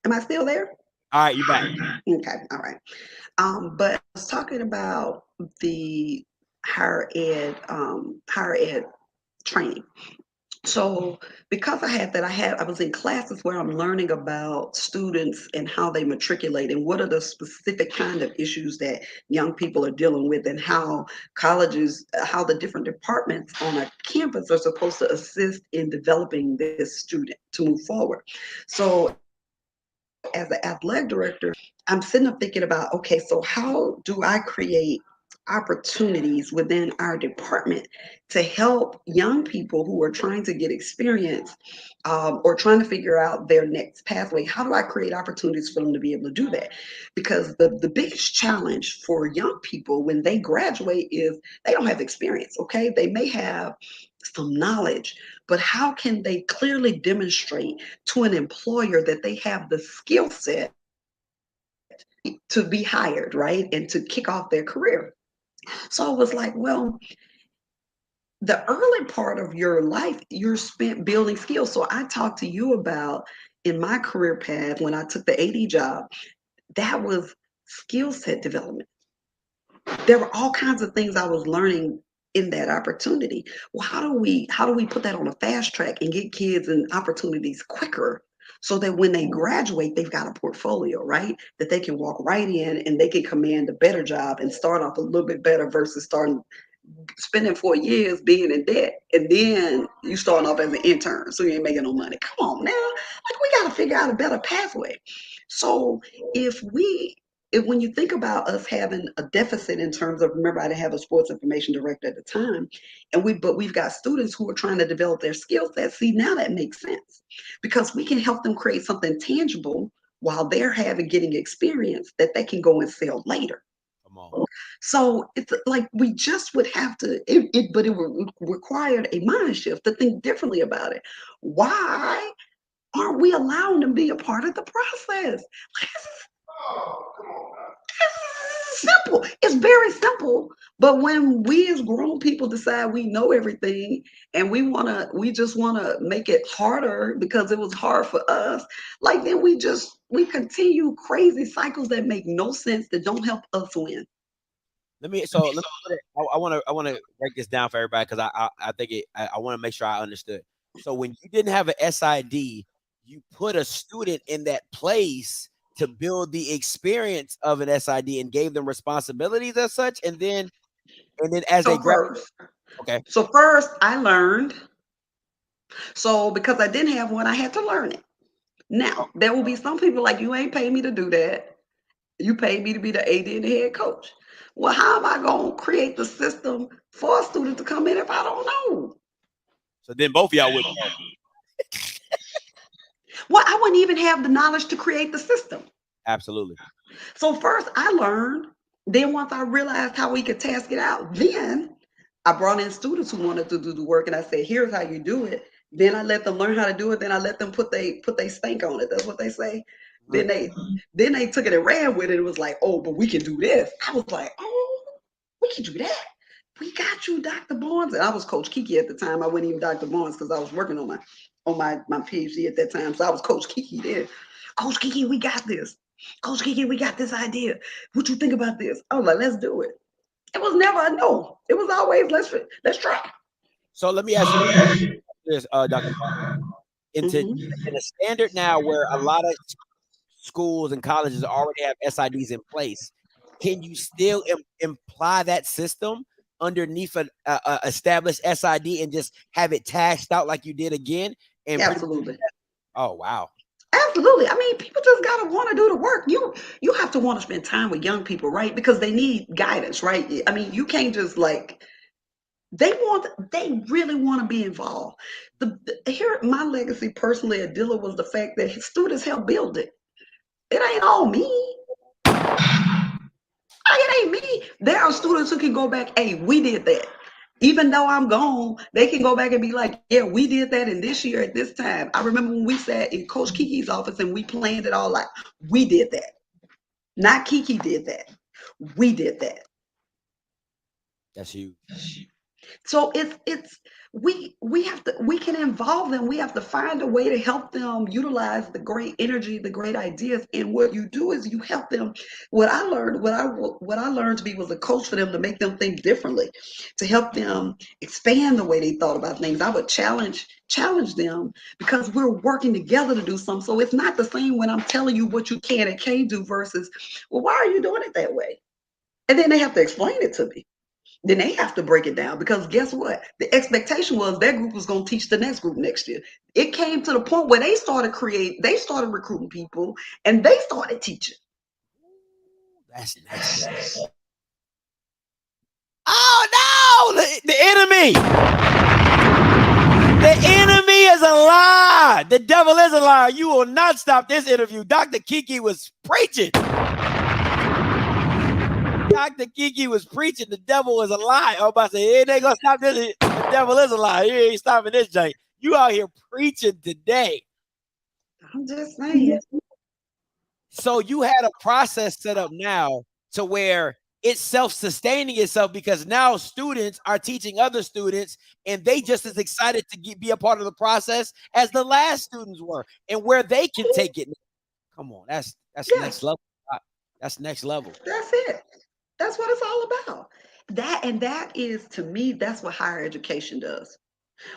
Speaker 6: Am I still there?
Speaker 5: All right, you back.
Speaker 6: Okay, all right. But I was talking about the higher ed training. So because I had that, I was in classes where I'm learning about students and how they matriculate and what are the specific kind of issues that young people are dealing with and how colleges, how the different departments on a campus are supposed to assist in developing this student to move forward. So as an athletic director, I'm sitting up thinking about, okay, so how do I create opportunities within our department to help young people who are trying to get experience or trying to figure out their next pathway? How do I create opportunities for them to be able to do that? Because the biggest challenge for young people when they graduate is they don't have experience, okay? They may have some knowledge, but how can they clearly demonstrate to an employer that they have the skill set to be hired, right? And to kick off their career. So I was like, well, the early part of your life, you're spent building skills. So I talked to you about in my career path when I took the AD job, that was skill set development. There were all kinds of things I was learning in that opportunity. Well, how do we put that on a fast track and get kids and opportunities quicker so that when they graduate, they've got a portfolio, right? That they can walk right in and they can command a better job and start off a little bit better versus spending 4 years being in debt and then you starting off as an intern so you ain't making no money. Come on now. Like we got to figure out a better pathway. So if when you think about us having a deficit in terms of, remember I didn't have a sports information director at the time, but we've got students who are trying to develop their skill sets. See, now that makes sense because we can help them create something tangible while they're getting experience that they can go and sell later.
Speaker 5: Come on.
Speaker 6: So it's like we just would have to, but it required a mind shift to think differently about it. Why aren't we allowing them to be a part of the process? It's simple. It's very simple. But when we as grown people decide we know everything and we just wanna make it harder because it was hard for us, like then we continue crazy cycles that make no sense, that don't help us win.
Speaker 5: Let me put it, I want to break this down for everybody because I think I want to make sure I understood. So when you didn't have an SID, you put a student in that place to build the experience of an SID and gave them responsibilities as such, and then as they graduate. Okay.
Speaker 6: So first I learned. So because I didn't have one, I had to learn it. Now there will be some people like, you ain't paid me to do that. You paid me to be the AD and the head coach. Well, how am I going to create the system for a student to come in if I don't know?
Speaker 5: So then both of y'all would know.
Speaker 6: Well, I wouldn't even have the knowledge to create the system.
Speaker 5: Absolutely.
Speaker 6: So first I learned. Then once I realized how we could task it out, then I brought in students who wanted to do the work and I said, here's how you do it. Then I let them learn how to do it. Then I let them put they stank on it. That's what they say. Then they took it and ran with it. It was like, oh, but we can do this. I was like, oh, we can do that. We got you, Dr. Barnes. And I was Coach Kiki at the time. I wasn't even Dr. Barnes because I was working on my PhD at that time. So I was Coach Kiki then. Coach Kiki, we got this. Coach Kiki, we got this idea. What you think about this? I was like, let's do it. It was never a no. It was always let's try.
Speaker 5: So let me ask you this, Dr. Barnes. In a standard now where a lot of schools and colleges already have SIDs in place, can you still imply that system underneath an established SID and just have it tasked out like you did again? And
Speaker 6: absolutely.
Speaker 5: Oh, wow.
Speaker 6: Absolutely. I mean, people just gotta want to do the work. You have to want to spend time with young people, right? Because they need guidance, right? I mean, you can't just like they really want to be involved. Here, my legacy personally at Dilla was the fact that his students helped build it. It ain't all me. It ain't me. There are students who can go back, hey, we did that. Even though I'm gone, they can go back and be like, yeah, we did that in this year at this time. I remember when we sat in Coach Kiki's office and we planned it all out. We did that. Not Kiki did that. We did that.
Speaker 5: That's huge.
Speaker 6: So we can involve them. We have to find a way to help them utilize the great energy, the great ideas. And what you do is you help them. What I learned to be was a coach for them, to make them think differently, to help them expand the way they thought about things. I would challenge them, because we're working together to do something. So it's not the same when I'm telling you what you can and can't do versus, well, why are you doing it that way? And then they have to explain it to me. Then they have to break it down, because guess what? The expectation was that group was going to teach the next group next year. It came to the point where they started recruiting people, and they started teaching.
Speaker 5: That's next. Oh no! The enemy! The enemy is a lie. The devil is a liar. You will not stop this interview. Dr. Kiki was preaching. Dr. Kiki was preaching. The devil is a lie. I'm about to say, ain't they gonna stop this? The devil is a lie. He ain't stopping this, Jay. You out here preaching today.
Speaker 6: I'm just saying.
Speaker 5: So you had a process set up now to where it's self-sustaining itself, because now students are teaching other students, and they just as excited to be a part of the process as the last students were, and where they can take it. Come on, that's next level. That's next level.
Speaker 6: That's it. That's what it's all about. That is, to me, that's what higher education does.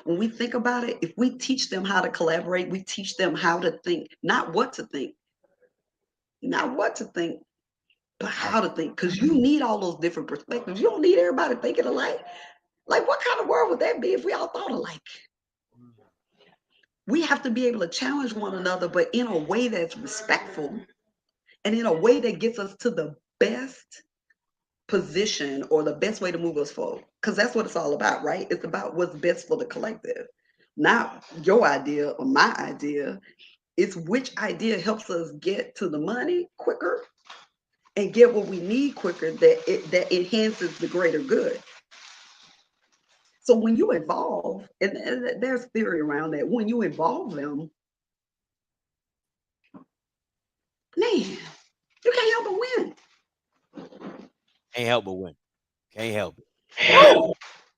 Speaker 6: When we think about it, if we teach them how to collaborate, we teach them how to think, not what to think, but how to think. Because you need all those different perspectives. You don't need everybody thinking alike. Like, what kind of world would that be if we all thought alike? We have to be able to challenge one another, but in a way that's respectful, and in a way that gets us to the best position, or the best way to move us forward. Because that's what it's all about, right? It's about what's best for the collective, not your idea or my idea. It's which idea helps us get to the money quicker and get what we need quicker, that enhances the greater good. So when you involve, and there's theory around that, when you involve them, man, you can't help but win.
Speaker 5: Can't help but win. Can't help it.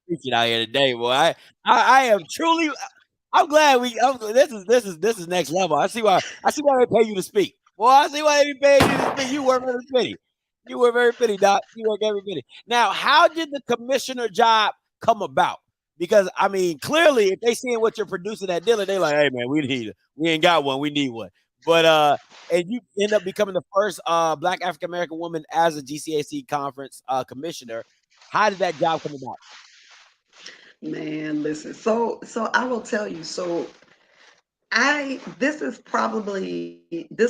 Speaker 5: Preaching out here today, boy. I am truly. I'm glad this is next level. I see why they pay you to speak. Boy, I see why they pay you to speak. You work every penny. You work every penny, Doc. You work every penny. Now, how did the commissioner job come about? Because I mean, clearly, if they seeing what you're producing at Dillon, they like, hey man, we ain't got one, we need one. But and you end up becoming the first Black African American woman as a GCAC conference commissioner. How did that job come about?
Speaker 6: Man, listen. So I will tell you. So this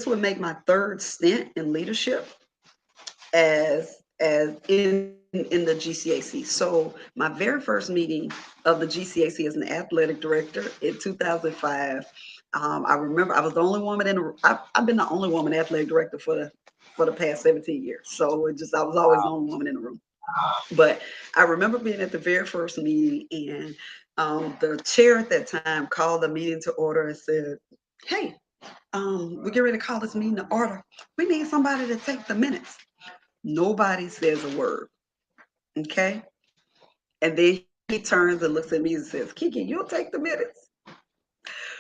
Speaker 6: would make my third stint in leadership as in the GCAC. So my very first meeting of the GCAC as an athletic director in 2005. I remember I was the only woman I've been the only woman athletic director for the past 17 years. So I was always the only woman in the room. But I remember being at the very first meeting, and the chair at that time called the meeting to order and said, hey, we're getting ready to call this meeting to order. We need somebody to take the minutes. Nobody says a word. Okay. And then he turns and looks at me and says, Kiki, you'll take the minutes.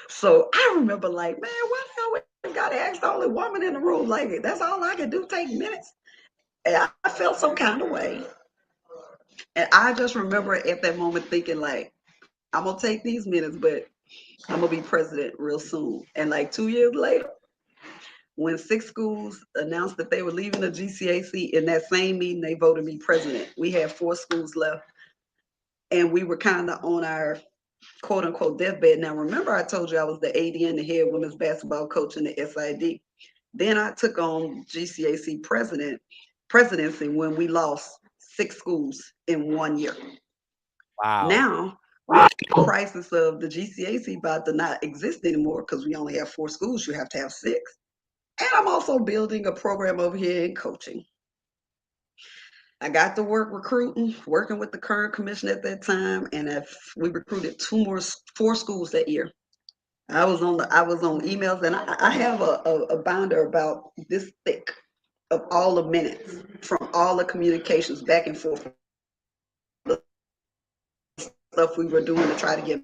Speaker 6: So I remember like, man, why the hell we got to ask the only woman in the room? Like, that's all I can do, take minutes. And I felt some kind of way. And I just remember at that moment thinking like, I'm going to take these minutes, but I'm going to be president real soon. And like 2 years later, when 6 schools announced that they were leaving the GCAC, in that same meeting, they voted me president. We had 4 schools left, and we were kind of on our quote unquote deathbed. Now, remember, I told you I was the AD and the head women's basketball coach in the SID. Then I took on GCAC presidency when we lost 6 schools in 1 year.
Speaker 5: Wow.
Speaker 6: Now, with the crisis of the GCAC about to not exist anymore because we only have 4 schools, you have to have 6. And I'm also building a program over here in coaching. I got to work recruiting, working with the current commission at that time, and we recruited 4 schools that year. I was on emails, and I have a binder about this thick of all the minutes from all the communications back and forth. stuff we were doing to try to get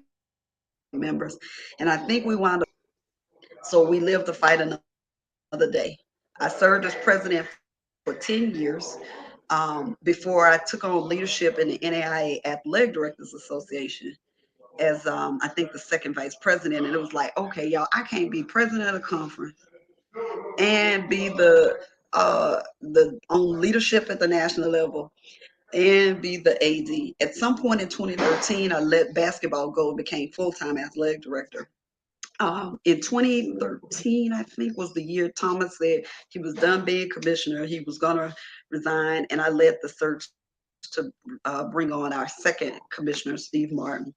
Speaker 6: members. And I think we wound up, so we lived to fight another day. I served as president for 10 years before I took on leadership in the NAIA Athletic Directors Association as I think the second vice president. And it was like, okay, y'all, I can't be president of the conference and be the on leadership at the national level and be the AD. At some point in 2013, I let basketball go and became full-time athletic director. In 2013, I think was the year Thomas said he was done being commissioner. He was going to resign, and I led the search to bring on our second commissioner, Steve Martin.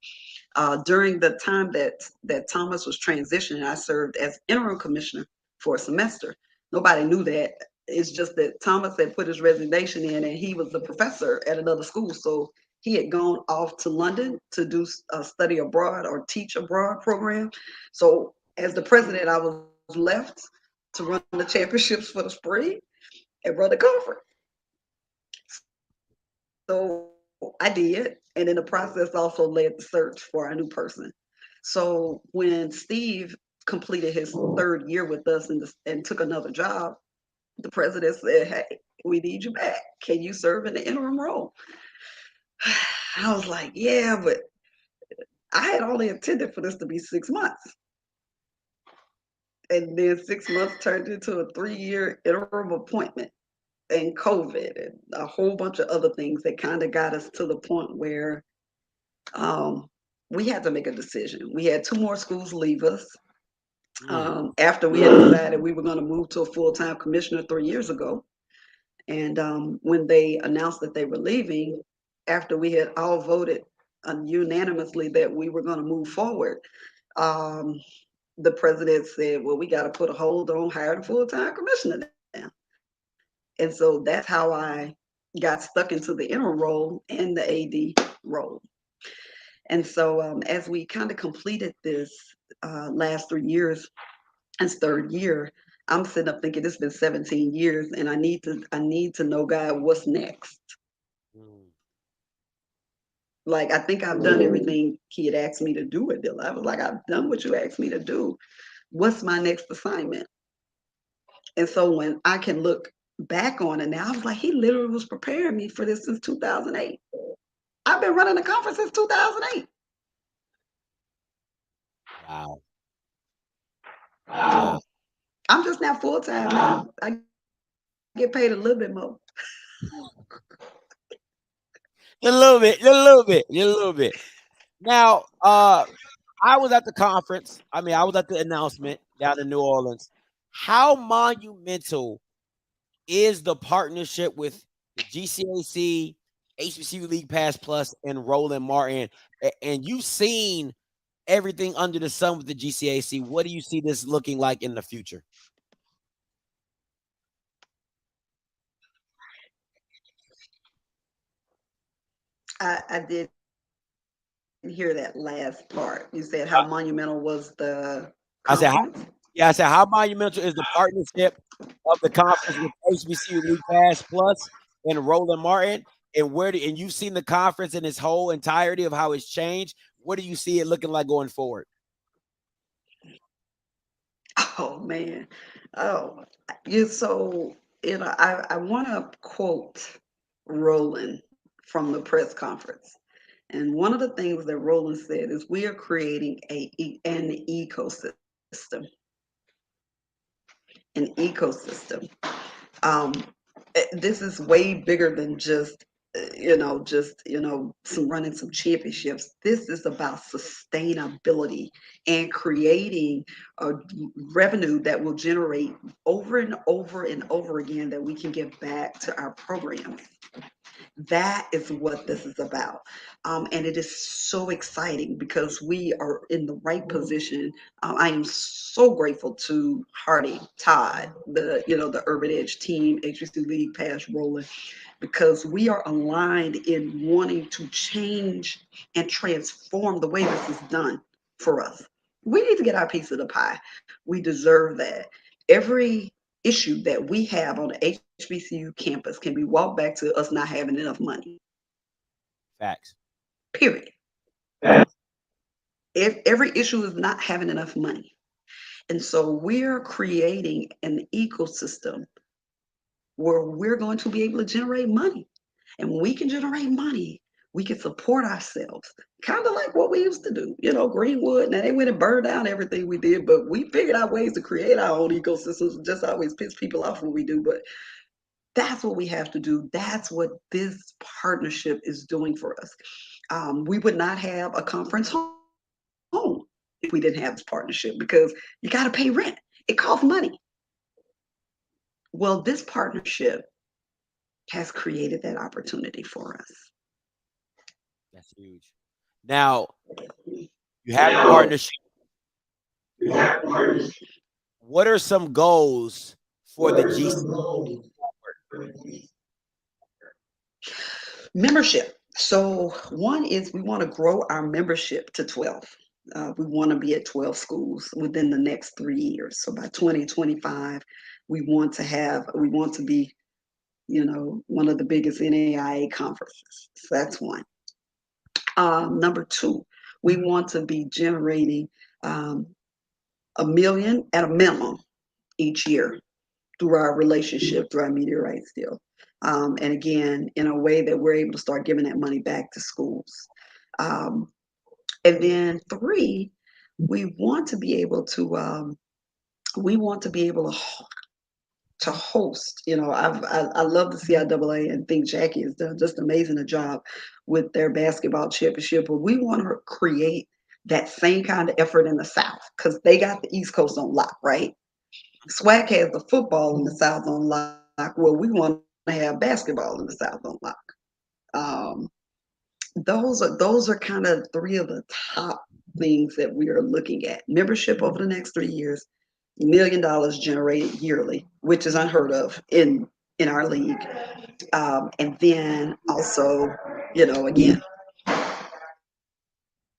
Speaker 6: During the time that Thomas was transitioning, I served as interim commissioner for a semester. Nobody knew that. It's just that Thomas had put his resignation in, and he was a professor at another school. So he had gone off to London to do a study abroad or teach abroad program. So as the president, I was left to run the championships for the spring and run the conference. So I did, and in the process also led the search for our new person. So when Steve completed his third year with us and took another job, the president said, "Hey, we need you back. Can you serve in the interim role?" I was like, "Yeah, but I had only intended for this to be 6 months." And then 6 months turned into a 3-year interim appointment, and COVID and a whole bunch of other things that kind of got us to the point where we had to make a decision. We had 2 more schools leave us after we had decided we were going to move to a full-time commissioner 3 years ago. And when they announced that they were leaving, after we had all voted unanimously that we were going to move forward, the president said, well, we got to put a hold on hiring a full-time commissioner now. And so that's how I got stuck into the interim role and the AD role. And so as we kind of completed this last 3 years, and third year, I'm sitting up thinking it's been 17 years, and I need to know, God, what's next. Like, I think I've done everything he had asked me to do with it. I was like, I've done what you asked me to do. What's my next assignment? And so when I can look back on it now, I was like, he literally was preparing me for this since 2008. I've been running the conference since 2008.
Speaker 5: Wow.
Speaker 6: Wow. I'm just now full-time now. I get paid a little bit more.
Speaker 5: A little bit. Now, I was at the conference. I mean, I was at the announcement down in New Orleans. How monumental is the partnership with the GCAC, HBCU League Pass Plus, and Roland Martin? And you've seen everything under the sun with the GCAC. What do you see this looking like in the future?
Speaker 6: I did hear that last part. You said how monumental was the conference?
Speaker 5: I said, how monumental is the partnership of the conference with HBCU League Pass Plus and Roland Martin? And you've seen the conference in its whole entirety of how it's changed. What do you see it looking like going forward?
Speaker 6: Oh man. Oh, I want to quote Roland from the press conference. And one of the things that Roland said is we are creating an ecosystem. An ecosystem. This is way bigger than just some running some championships. This is about sustainability and creating a revenue that will generate over and over and over again that we can give back to our programs. That is what this is about. And it is so exciting because we are in the right position. I am so grateful to Hardy, Todd, the Urban Edge team, HBCU League Pass Roland, because we are aligned in wanting to change and transform the way this is done for us. We need to get our piece of the pie. We deserve that. Every issue that we have on the HBCU campus can be walked back to us not having enough money.
Speaker 5: Facts.
Speaker 6: Period. If every issue is not having enough money. And so we're creating an ecosystem where we're going to be able to generate money. And when we can generate money, we can support ourselves. Kind of like what we used to do. You know, Greenwood, now they went and burned down everything we did, but we figured out ways to create our own ecosystems. Just always piss people off when we do, but that's what we have to do. That's what this partnership is doing for us. We would not have a conference home if we didn't have this partnership because you got to pay rent. It costs money. Well, this partnership has created that opportunity for us.
Speaker 5: That's huge. Now, you have a partnership. What are some goals for the GCAC?
Speaker 6: Membership. So one is we want to grow our membership to 12. We want to be at 12 schools within the next 3 years. So by 2025, we want to be, you know, one of the biggest NAIA conferences. So that's one. Number two, we want to be generating $1 million at a minimum each year through our relationship, through our media rights deal. And again, in a way that we're able to start giving that money back to schools. And then three, we want to be able to host. You know, I love the CIAA and think Jackie has done just amazing a job with their basketball championship, but we want to create that same kind of effort in the South because they got the East Coast on lock, right? SWAC has the football in the South on lock. Well, we want to have basketball in the South on lock. Those are kind of three of the top things that we are looking at. Membership over the next 3 years, $1 million generated yearly, which is unheard of in our league. And then also, you know, again,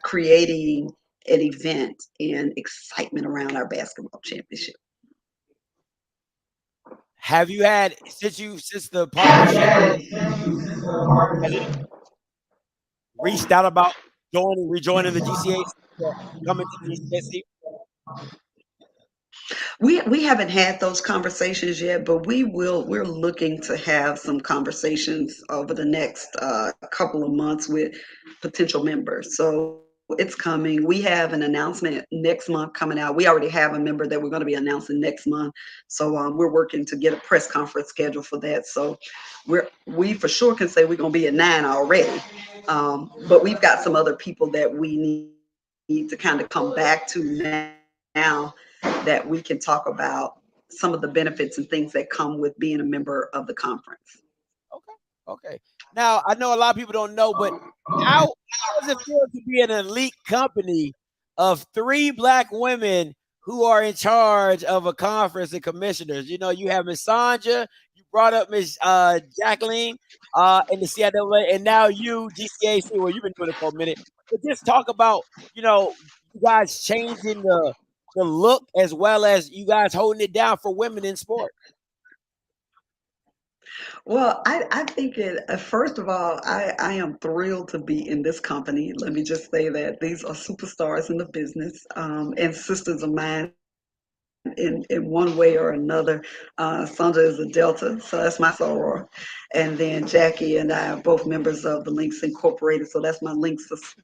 Speaker 6: creating an event and excitement around our basketball championship.
Speaker 5: Have you had since the partnership reached out about rejoining the GCAC, coming to the GCAC?
Speaker 6: We haven't had those conversations yet, but we will. We're looking to have some conversations over the next couple of months with potential members. So it's coming. We have an announcement next month coming out. We already have a member that we're going to be announcing next month. So we're working to get a press conference scheduled for that. So we for sure can say we're going to be at 9 already. But we've got some other people that we need to kind of come back to now that we can talk about some of the benefits and things that come with being a member of the conference.
Speaker 5: Okay. Now, I know a lot of people don't know, but how does it feel to be an elite company of 3 Black women who are in charge of a conference and commissioners? You know, you have Miss Sandra, you brought up Miss Jacqueline in the CIAA, and now you, GCAC, well, you've been doing it for a minute. But just talk about, you know, you guys changing the look as well as you guys holding it down for women in sport.
Speaker 6: Well, I think first of all, I am thrilled to be in this company. Let me just say that these are superstars in the business and sisters of mine in one way or another. Sandra is a Delta, so that's my soror. And then Jackie and I are both members of the Links Incorporated, so that's my Links sister.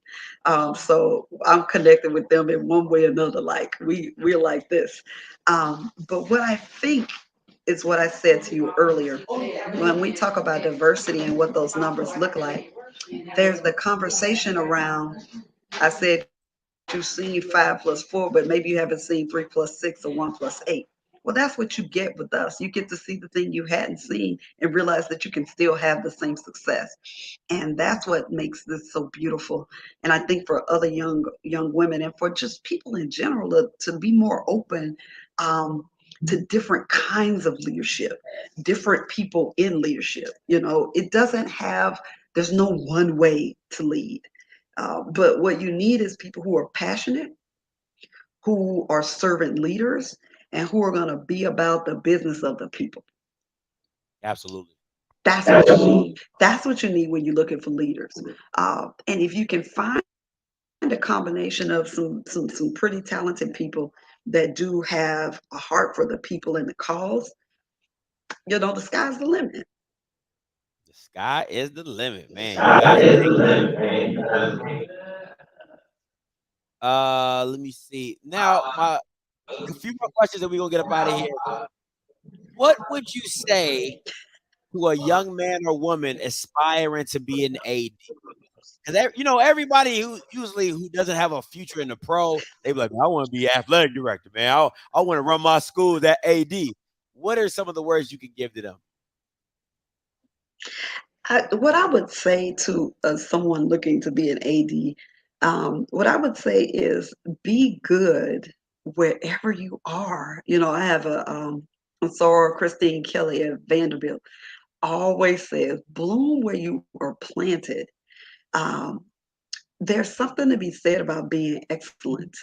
Speaker 6: So I'm connected with them in one way or another, like we're like this. But what I think is what I said to you earlier. When we talk about diversity and what those numbers look like, there's the conversation around, I said you've seen 5 plus 4, but maybe you haven't seen 3 plus 6 or 1 plus 8. Well, that's what you get with us. You get to see the thing you hadn't seen and realize that you can still have the same success. And that's what makes this so beautiful. And I think for other young women and for just people in general to be more open to different kinds of leadership, different people in leadership. You know, there's no one way to lead. But what you need is people who are passionate, who are servant leaders, and who are going to be about the business of the people.
Speaker 5: Absolutely.
Speaker 6: That's what you need. That's what you need when you're looking for leaders. And if you can find find a combination of some pretty talented people that do have a heart for the people and the cause, the sky's the limit.
Speaker 5: The sky is the limit, man. You guys make let me see. Now, a few more questions and we're gonna get up out of here. What would you say to a young man or woman aspiring to be an AD? Because everybody who doesn't have a future in the pro, they be like, I want to be athletic director, man. I want to run my school that AD. What are some of the words you could give to them?
Speaker 6: What I would say to someone looking to be an AD, what I would say is be good wherever you are. I have a soror, Christine Kelly at Vanderbilt, always says, bloom where you are planted. Um, there's something to be said about being excellent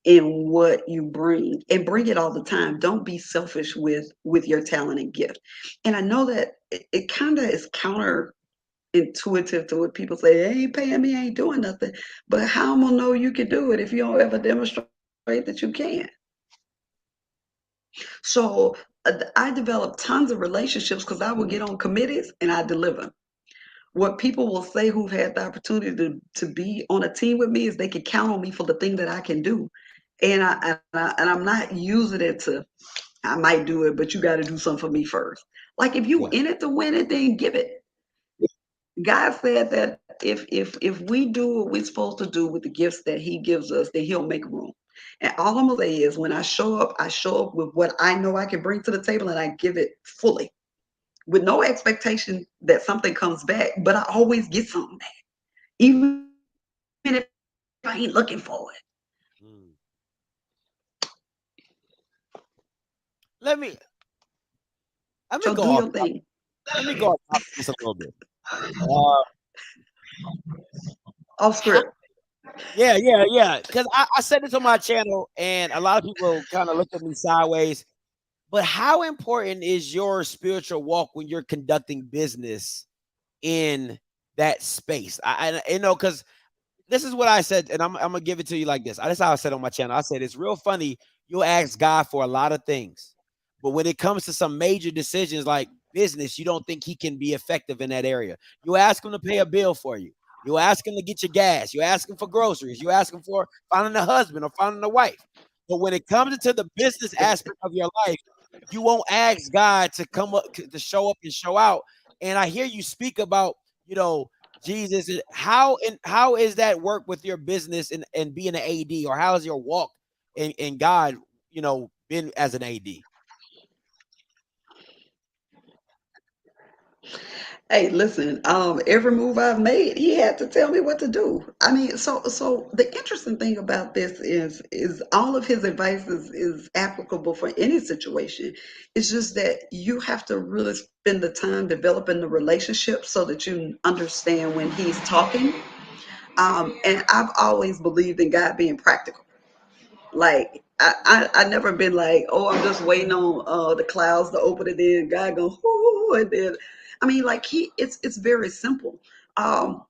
Speaker 6: in what you bring, and bring it all the time. Don't be selfish with your talent and gift. And I know that it kind of is counterintuitive to what people say. They ain't paying me, ain't doing nothing. But how am I gonna know you can do it if you don't ever demonstrate that you can? So I developed tons of relationships because I would get on committees and I deliver. What people will say who've had the opportunity to be on a team with me is they can count on me for the thing that I can do. And I'm not using it to, I might do it, but you got to do something for me first. Like if you
Speaker 5: Yeah.
Speaker 6: in it to win it, then give it. God said that if we do what we're supposed to do with the gifts that He gives us, then He'll make room. And all I'm gonna say is, when I show up with what I know I can bring to the table, and I give it fully, with no expectation that something comes back. But I always get something back, even if I ain't looking for it.
Speaker 5: Mm. Let me
Speaker 6: So
Speaker 5: go
Speaker 6: do
Speaker 5: off.
Speaker 6: your thing.
Speaker 5: Let me go off topic just a little bit. Uh,
Speaker 6: Off
Speaker 5: how,
Speaker 6: script.
Speaker 5: yeah. Because I said this on my channel, and a lot of people kind of looked at me sideways. But how important is your spiritual walk when you're conducting business in that space? Because this is what I said, and I'm gonna give it to you like this. That's how I said on my channel. I said it's real funny. You'll ask God for a lot of things, but when it comes to some major decisions like business, you don't think He can be effective in that area. You ask Him to pay a bill for you. You ask Him to get your gas. You ask Him for groceries. You ask Him for finding a husband or finding a wife. But when it comes to the business aspect of your life, you won't ask God to come up to show up and show out. And I hear you speak about, Jesus. How is that work with your business and being an AD, or how is your walk in God, been as an AD?
Speaker 6: Hey, listen, every move I've made, He had to tell me what to do. I mean, so the interesting thing about this is all of His advice is applicable for any situation. It's just that you have to really spend the time developing the relationship so that you understand when He's talking. And I've always believed in God being practical. Like I never been like, oh, I'm just waiting on the clouds to open, and then God go, whoo, and then I mean, like it's very simple. Um,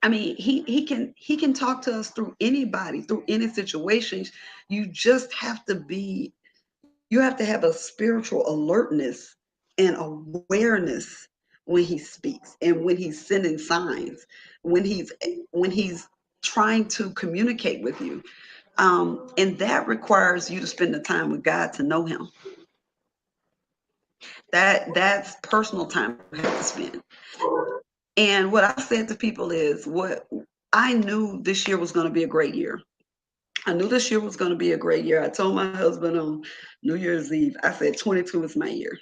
Speaker 6: I mean, he can talk to us through anybody, through any situations. You just have to you have to have a spiritual alertness and awareness when He speaks, and when He's sending signs, when he's trying to communicate with you. And that requires you to spend the time with God to know Him. That's personal time you have to spend. And what I said to people is, what I knew this year was going to be a great year. I knew this year was going to be a great year. I told my husband on New Year's Eve, I said, 22 is my year.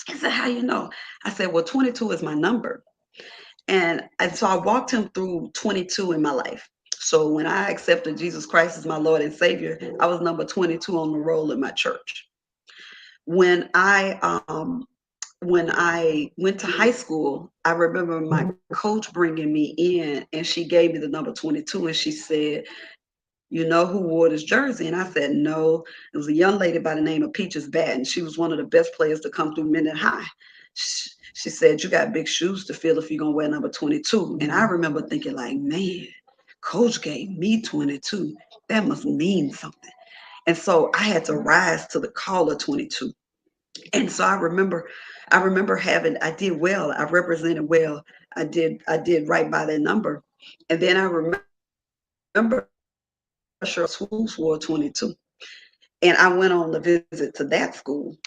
Speaker 6: He said, how you know? I said, well, 22 is my number. And so I walked him through 22 in my life. So when I accepted Jesus Christ as my Lord and Savior, I was number 22 on the roll in my church. When I went to high school, I remember my coach bringing me in, and she gave me the number 22, and she said, you know who wore this jersey? And I said, no. It was a young lady by the name of Peaches Batten. She was one of the best players to come through Minden High. She said, you got big shoes to fill if you're going to wear number 22. And I remember thinking like, man, Coach gave me 22. That must mean something. And so I had to rise to the call of 22. And so I remember I did well. I represented well. I did right by that number. And then I remember school swore 22. And I went on the visit to that school.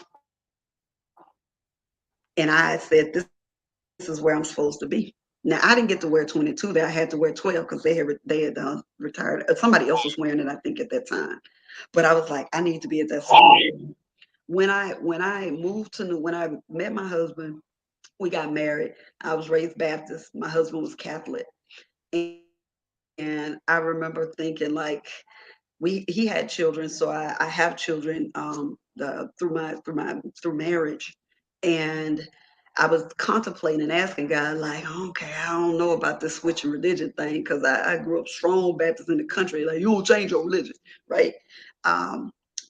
Speaker 6: And I said, this is where I'm supposed to be. Now I didn't get to wear 22 there. I had to wear 12 because they had retired. Somebody else was wearing it, I think, at that time. But I was like, I need to be at that school. When I when I met my husband, we got married. I was raised Baptist. My husband was Catholic. And I remember thinking like he had children, so I have children through marriage. And I was contemplating asking God, like, okay, I don't know about this switching religion thing, because I grew up strong Baptist in the country, like, you don't change your religion, right?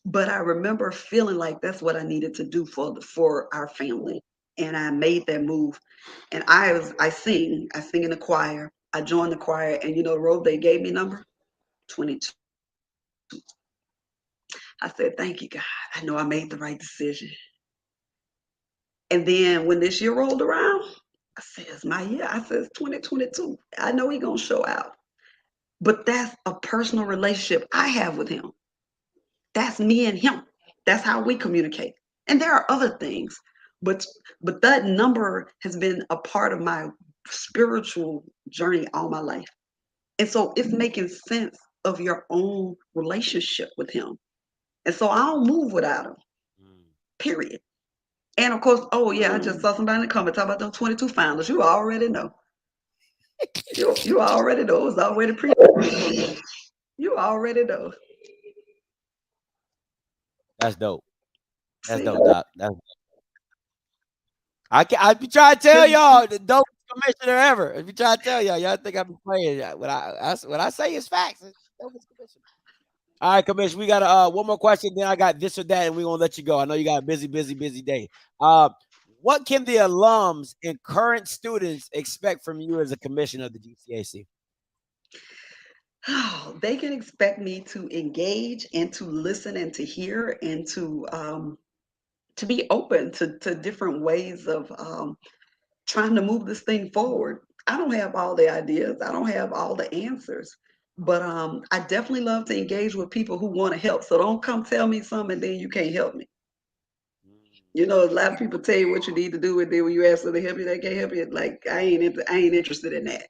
Speaker 6: But I remember feeling like that's what I needed to do for our family. And I made that move. And I sing in the choir. I joined the choir, and the robe they gave me, number 22. I said, thank you, God. I know I made the right decision. And then when this year rolled around, I said, it's my year. I said, it's 2022. I know he's going to show out. But that's a personal relationship I have with him. That's me and him. That's how we communicate. And there are other things. But that number has been a part of my spiritual journey all my life. And so it's making sense of your own relationship with him. And so I don't move without him, period. And of course, oh yeah, I just saw somebody in the comments talk about them 22 finals. You already know. You already know. It was already pre. You already know.
Speaker 5: That's dope. That's dope, Doc. That's I be trying to tell y'all the dopest commissioner ever. If you try to tell y'all think I be playing. What I say is facts. It's dopest commissioner. All right, Commissioner, we got one more question. Then I got this or that, and we're gonna let you go. I know you got a busy day. What can the alums and current students expect from you as a commissioner of the GCAC?
Speaker 6: Oh, they can expect me to engage and to listen and to hear and to be open to different ways of trying to move this thing forward. I don't have all the ideas. I don't have all the answers. But I definitely love to engage with people who want to help. So don't come tell me something and then you can't help me. A lot of people tell you what you need to do, and then when you ask them to help you, they can't help you. Like I ain't interested in that.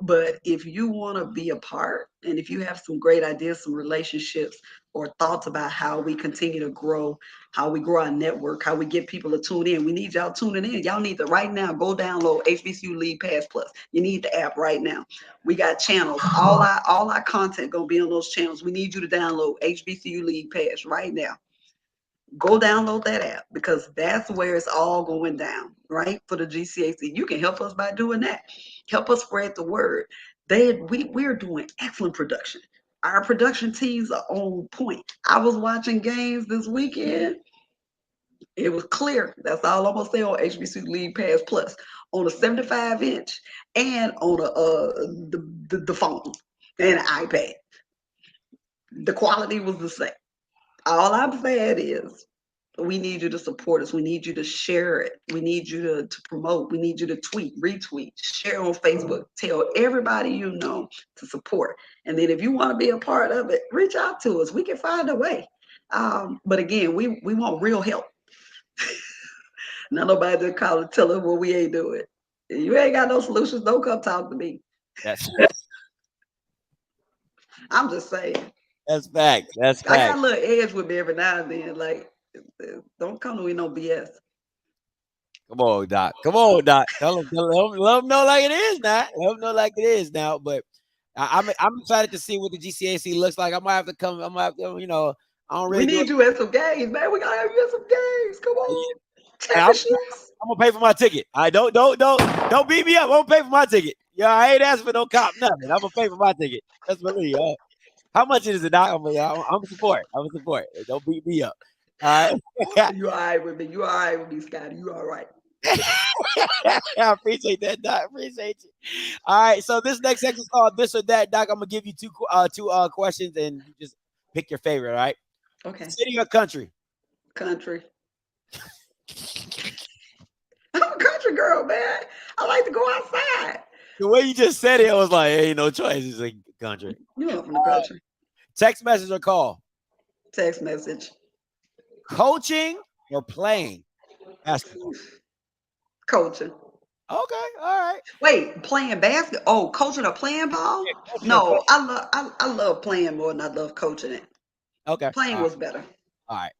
Speaker 6: But if you want to be a part, and if you have some great ideas, some relationships, or thoughts about how we continue to grow, how we grow our network, how we get people to tune in, we need y'all tuning in. Y'all need to right now go download HBCU League Pass Plus. You need the app right now. We got channels. All our content gonna be on those channels. We need you to download HBCU League Pass right now. Go download that app, because that's where it's all going down, right? For the GCAC. You can help us by doing that. Help us spread the word. We're doing excellent production. Our production teams are on point. I was watching games this weekend. It was clear. That's all I'm gonna say on HBC League Pass Plus, on a 75-inch and on the phone and an iPad. The quality was the same. All I'm saying is, we need you to support us. We need you to share it. We need you to promote. We need you to tweet, retweet, share on Facebook. Tell everybody you know to support. And then if you want to be a part of it, reach out to us. We can find a way. But again, we want real help. Not nobody to call and tell us what we ain't doing. If you ain't got no solutions, don't come talk to me.
Speaker 5: That's
Speaker 6: I'm just saying.
Speaker 5: That's fact. That's fact.
Speaker 6: I got a little edge with me every now and then. Like, don't come to me no BS.
Speaker 5: Come on, Doc. Come on, Doc. Let them know like it is now. Let them know like it is now. But I'm excited to see what the GCAC looks like. I might have to come. I might have to, I don't really.
Speaker 6: We need you at some games, man. We gotta have you at some games. Come on.
Speaker 5: I'm gonna pay for my ticket. I don't beat me up. I'm gonna pay for my ticket. Yeah, I ain't asking for no cop nothing. I'm gonna pay for my ticket. That's believe. How much is it, Doc? I'm a support. I'm a support. Don't beat me up. All right.
Speaker 6: You all right with me? You all right with me, Scotty? You all right?
Speaker 5: I appreciate that, Doc. Appreciate you. All right, so this next section is called This or That. Doc, I'm gonna give you two questions, and you just pick your favorite. All right.
Speaker 6: Okay.
Speaker 5: City or country?
Speaker 6: Country. I'm a country girl, man. I like to go outside.
Speaker 5: The way you just said it, I was like, "Hey, no choice." It's like country.
Speaker 6: You know, from the country.
Speaker 5: Text message or call?
Speaker 6: Text message.
Speaker 5: Coaching or playing basketball?
Speaker 6: Coaching.
Speaker 5: Okay, all right.
Speaker 6: Wait, playing basketball? Oh, coaching or playing ball?
Speaker 5: Yeah, coaching or
Speaker 6: No,
Speaker 5: playing.
Speaker 6: I love playing more than I love coaching it.
Speaker 5: Okay.
Speaker 6: Playing was better.
Speaker 5: All right.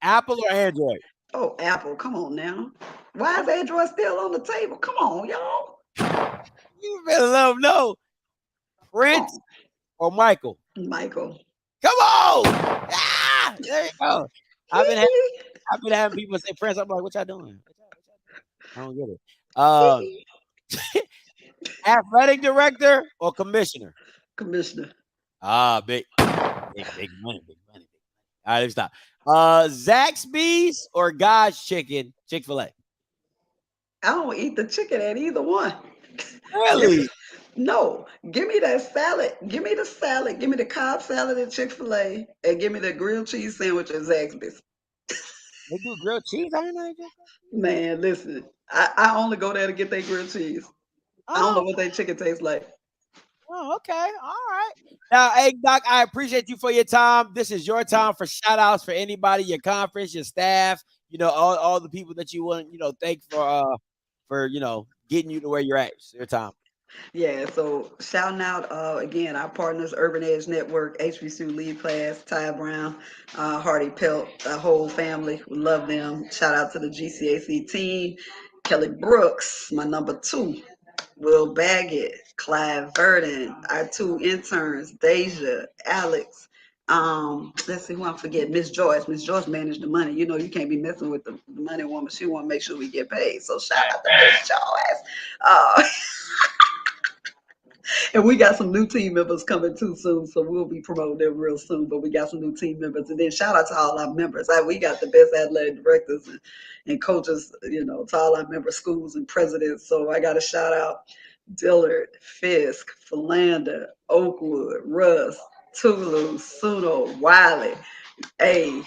Speaker 5: Apple or Android?
Speaker 6: Oh, Apple, come on now. Why is Android still on the table? Come on, y'all.
Speaker 5: You better let them know. Prince or Michael?
Speaker 6: Michael.
Speaker 5: Come on! Ah, there you go. I've been having people say Prince. I'm like, what y'all doing? I don't get it. Athletic director or commissioner?
Speaker 6: Commissioner.
Speaker 5: Big money. All right, let me stop. Zaxby's or God's Chicken, Chick-fil-A?
Speaker 6: I don't eat the chicken at either one.
Speaker 5: Really?
Speaker 6: No, give me that salad. Give me the salad. Give me the Cobb salad at Chick-fil-A, and give me the grilled cheese sandwich at Zaxby's.
Speaker 5: They do grilled cheese? I didn't know they did.
Speaker 6: Man, listen, I only go there to get their grilled cheese. I don't know what their chicken tastes like.
Speaker 5: Oh, okay. All right. Now, hey, Doc, I appreciate you for your time. This is your time for shout outs for anybody, your conference, your staff, all the people that you want, thank for getting you to where you're at. It's your time.
Speaker 6: Yeah, so shouting out again our partners, Urban Edge Network, HBCU Lead Class, Ty Brown, Hardy Pelt, the whole family. We love them. Shout out to the GCAC team, Kelly Brooks, my number 2, Will Baggett, Clive Verdon, our 2 interns, Deja, Alex. Let's see who I'm forgetting. Miss Joyce. Miss Joyce managed the money. You know, you can't be messing with the money woman. She want to make sure we get paid. So shout out to Miss Joyce. And we got some new team members coming too soon, so we'll be promoting them real soon. But we got some new team members, and then shout out to all our members. We got the best athletic directors and coaches, to all our member schools and presidents. So I got to shout out Dillard, Fisk, Philander, Oakwood, Russ, Tulu, Suno, Wiley. Hey,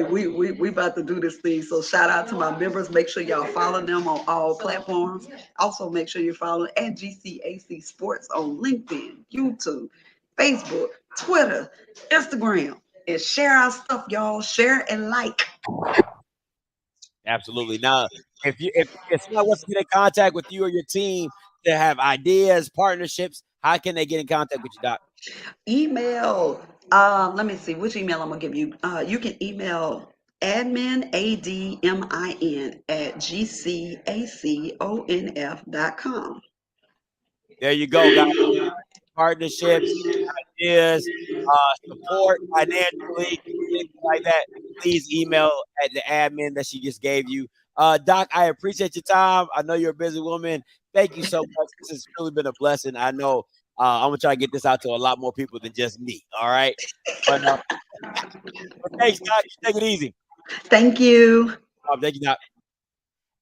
Speaker 6: we about to do this thing. So shout out to my members. Make sure y'all follow them on all platforms. Also, make sure you follow at GCAC Sports on LinkedIn, YouTube, Facebook, Twitter, Instagram, and share our stuff, y'all. Share and like.
Speaker 5: Absolutely. Now, if someone wants to get in contact with you or your team to have ideas, partnerships, how can they get in contact with you, Doc?
Speaker 6: Email. Let me see which email I'm gonna give you. You can email admin admin at gcaconf.com.
Speaker 5: There you go, guys. Partnerships, ideas, support financially, things like that. Please email at the admin that she just gave you. Doc, I appreciate your time. I know you're a busy woman. Thank you so much. This has really been a blessing. I know I'm gonna try to get this out to a lot more people than just me. All right. But thanks, Doc. Take it easy.
Speaker 6: Thank you.
Speaker 5: Thank you, Doc.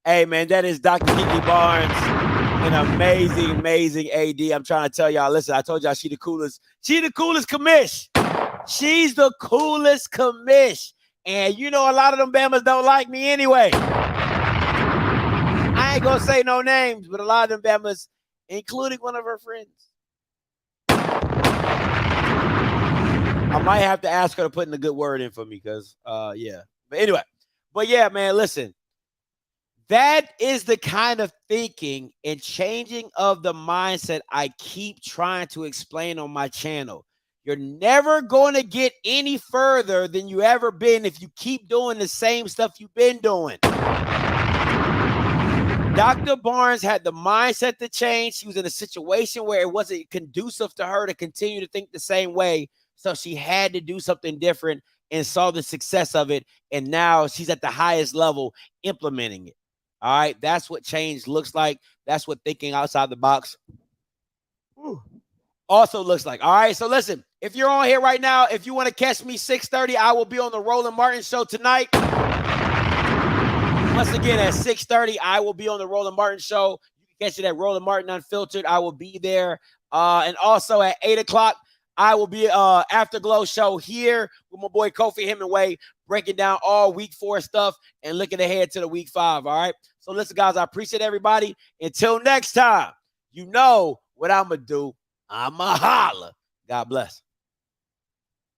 Speaker 5: Hey, man, that is Dr. Kiki Barnes, an amazing AD. I'm trying to tell y'all, listen, I told y'all she the coolest. She the coolest commish. She's the coolest commish. And a lot of them Bamas don't like me anyway. I ain't gonna say no names, but a lot of them Bamas, including one of her friends. I might have to ask her to put in a good word in for me because, yeah. But anyway, man, listen. That is the kind of thinking and changing of the mindset I keep trying to explain on my channel. You're never going to get any further than you ever been if you keep doing the same stuff you've been doing. Dr. Barnes had the mindset to change. She was in a situation where it wasn't conducive to her to continue to think the same way. So she had to do something different and saw the success of it. And now she's at the highest level implementing it. All right. That's what change looks like. That's what thinking outside the box also looks like. All right. So listen, if you're on here right now, if you want to catch me 6:30, I will be on the Roland Martin show tonight. Once again, at 6:30, I will be on the Roland Martin Show. You can catch it at Roland Martin Unfiltered. I will be there. And also at 8 o'clock, I will be Afterglow show here with my boy Kofi Hemingway, breaking down all week 4 stuff and looking ahead to the week 5. All right. So listen, guys, I appreciate everybody. Until next time, you know what I'm going to do. I'm going to holler. God bless.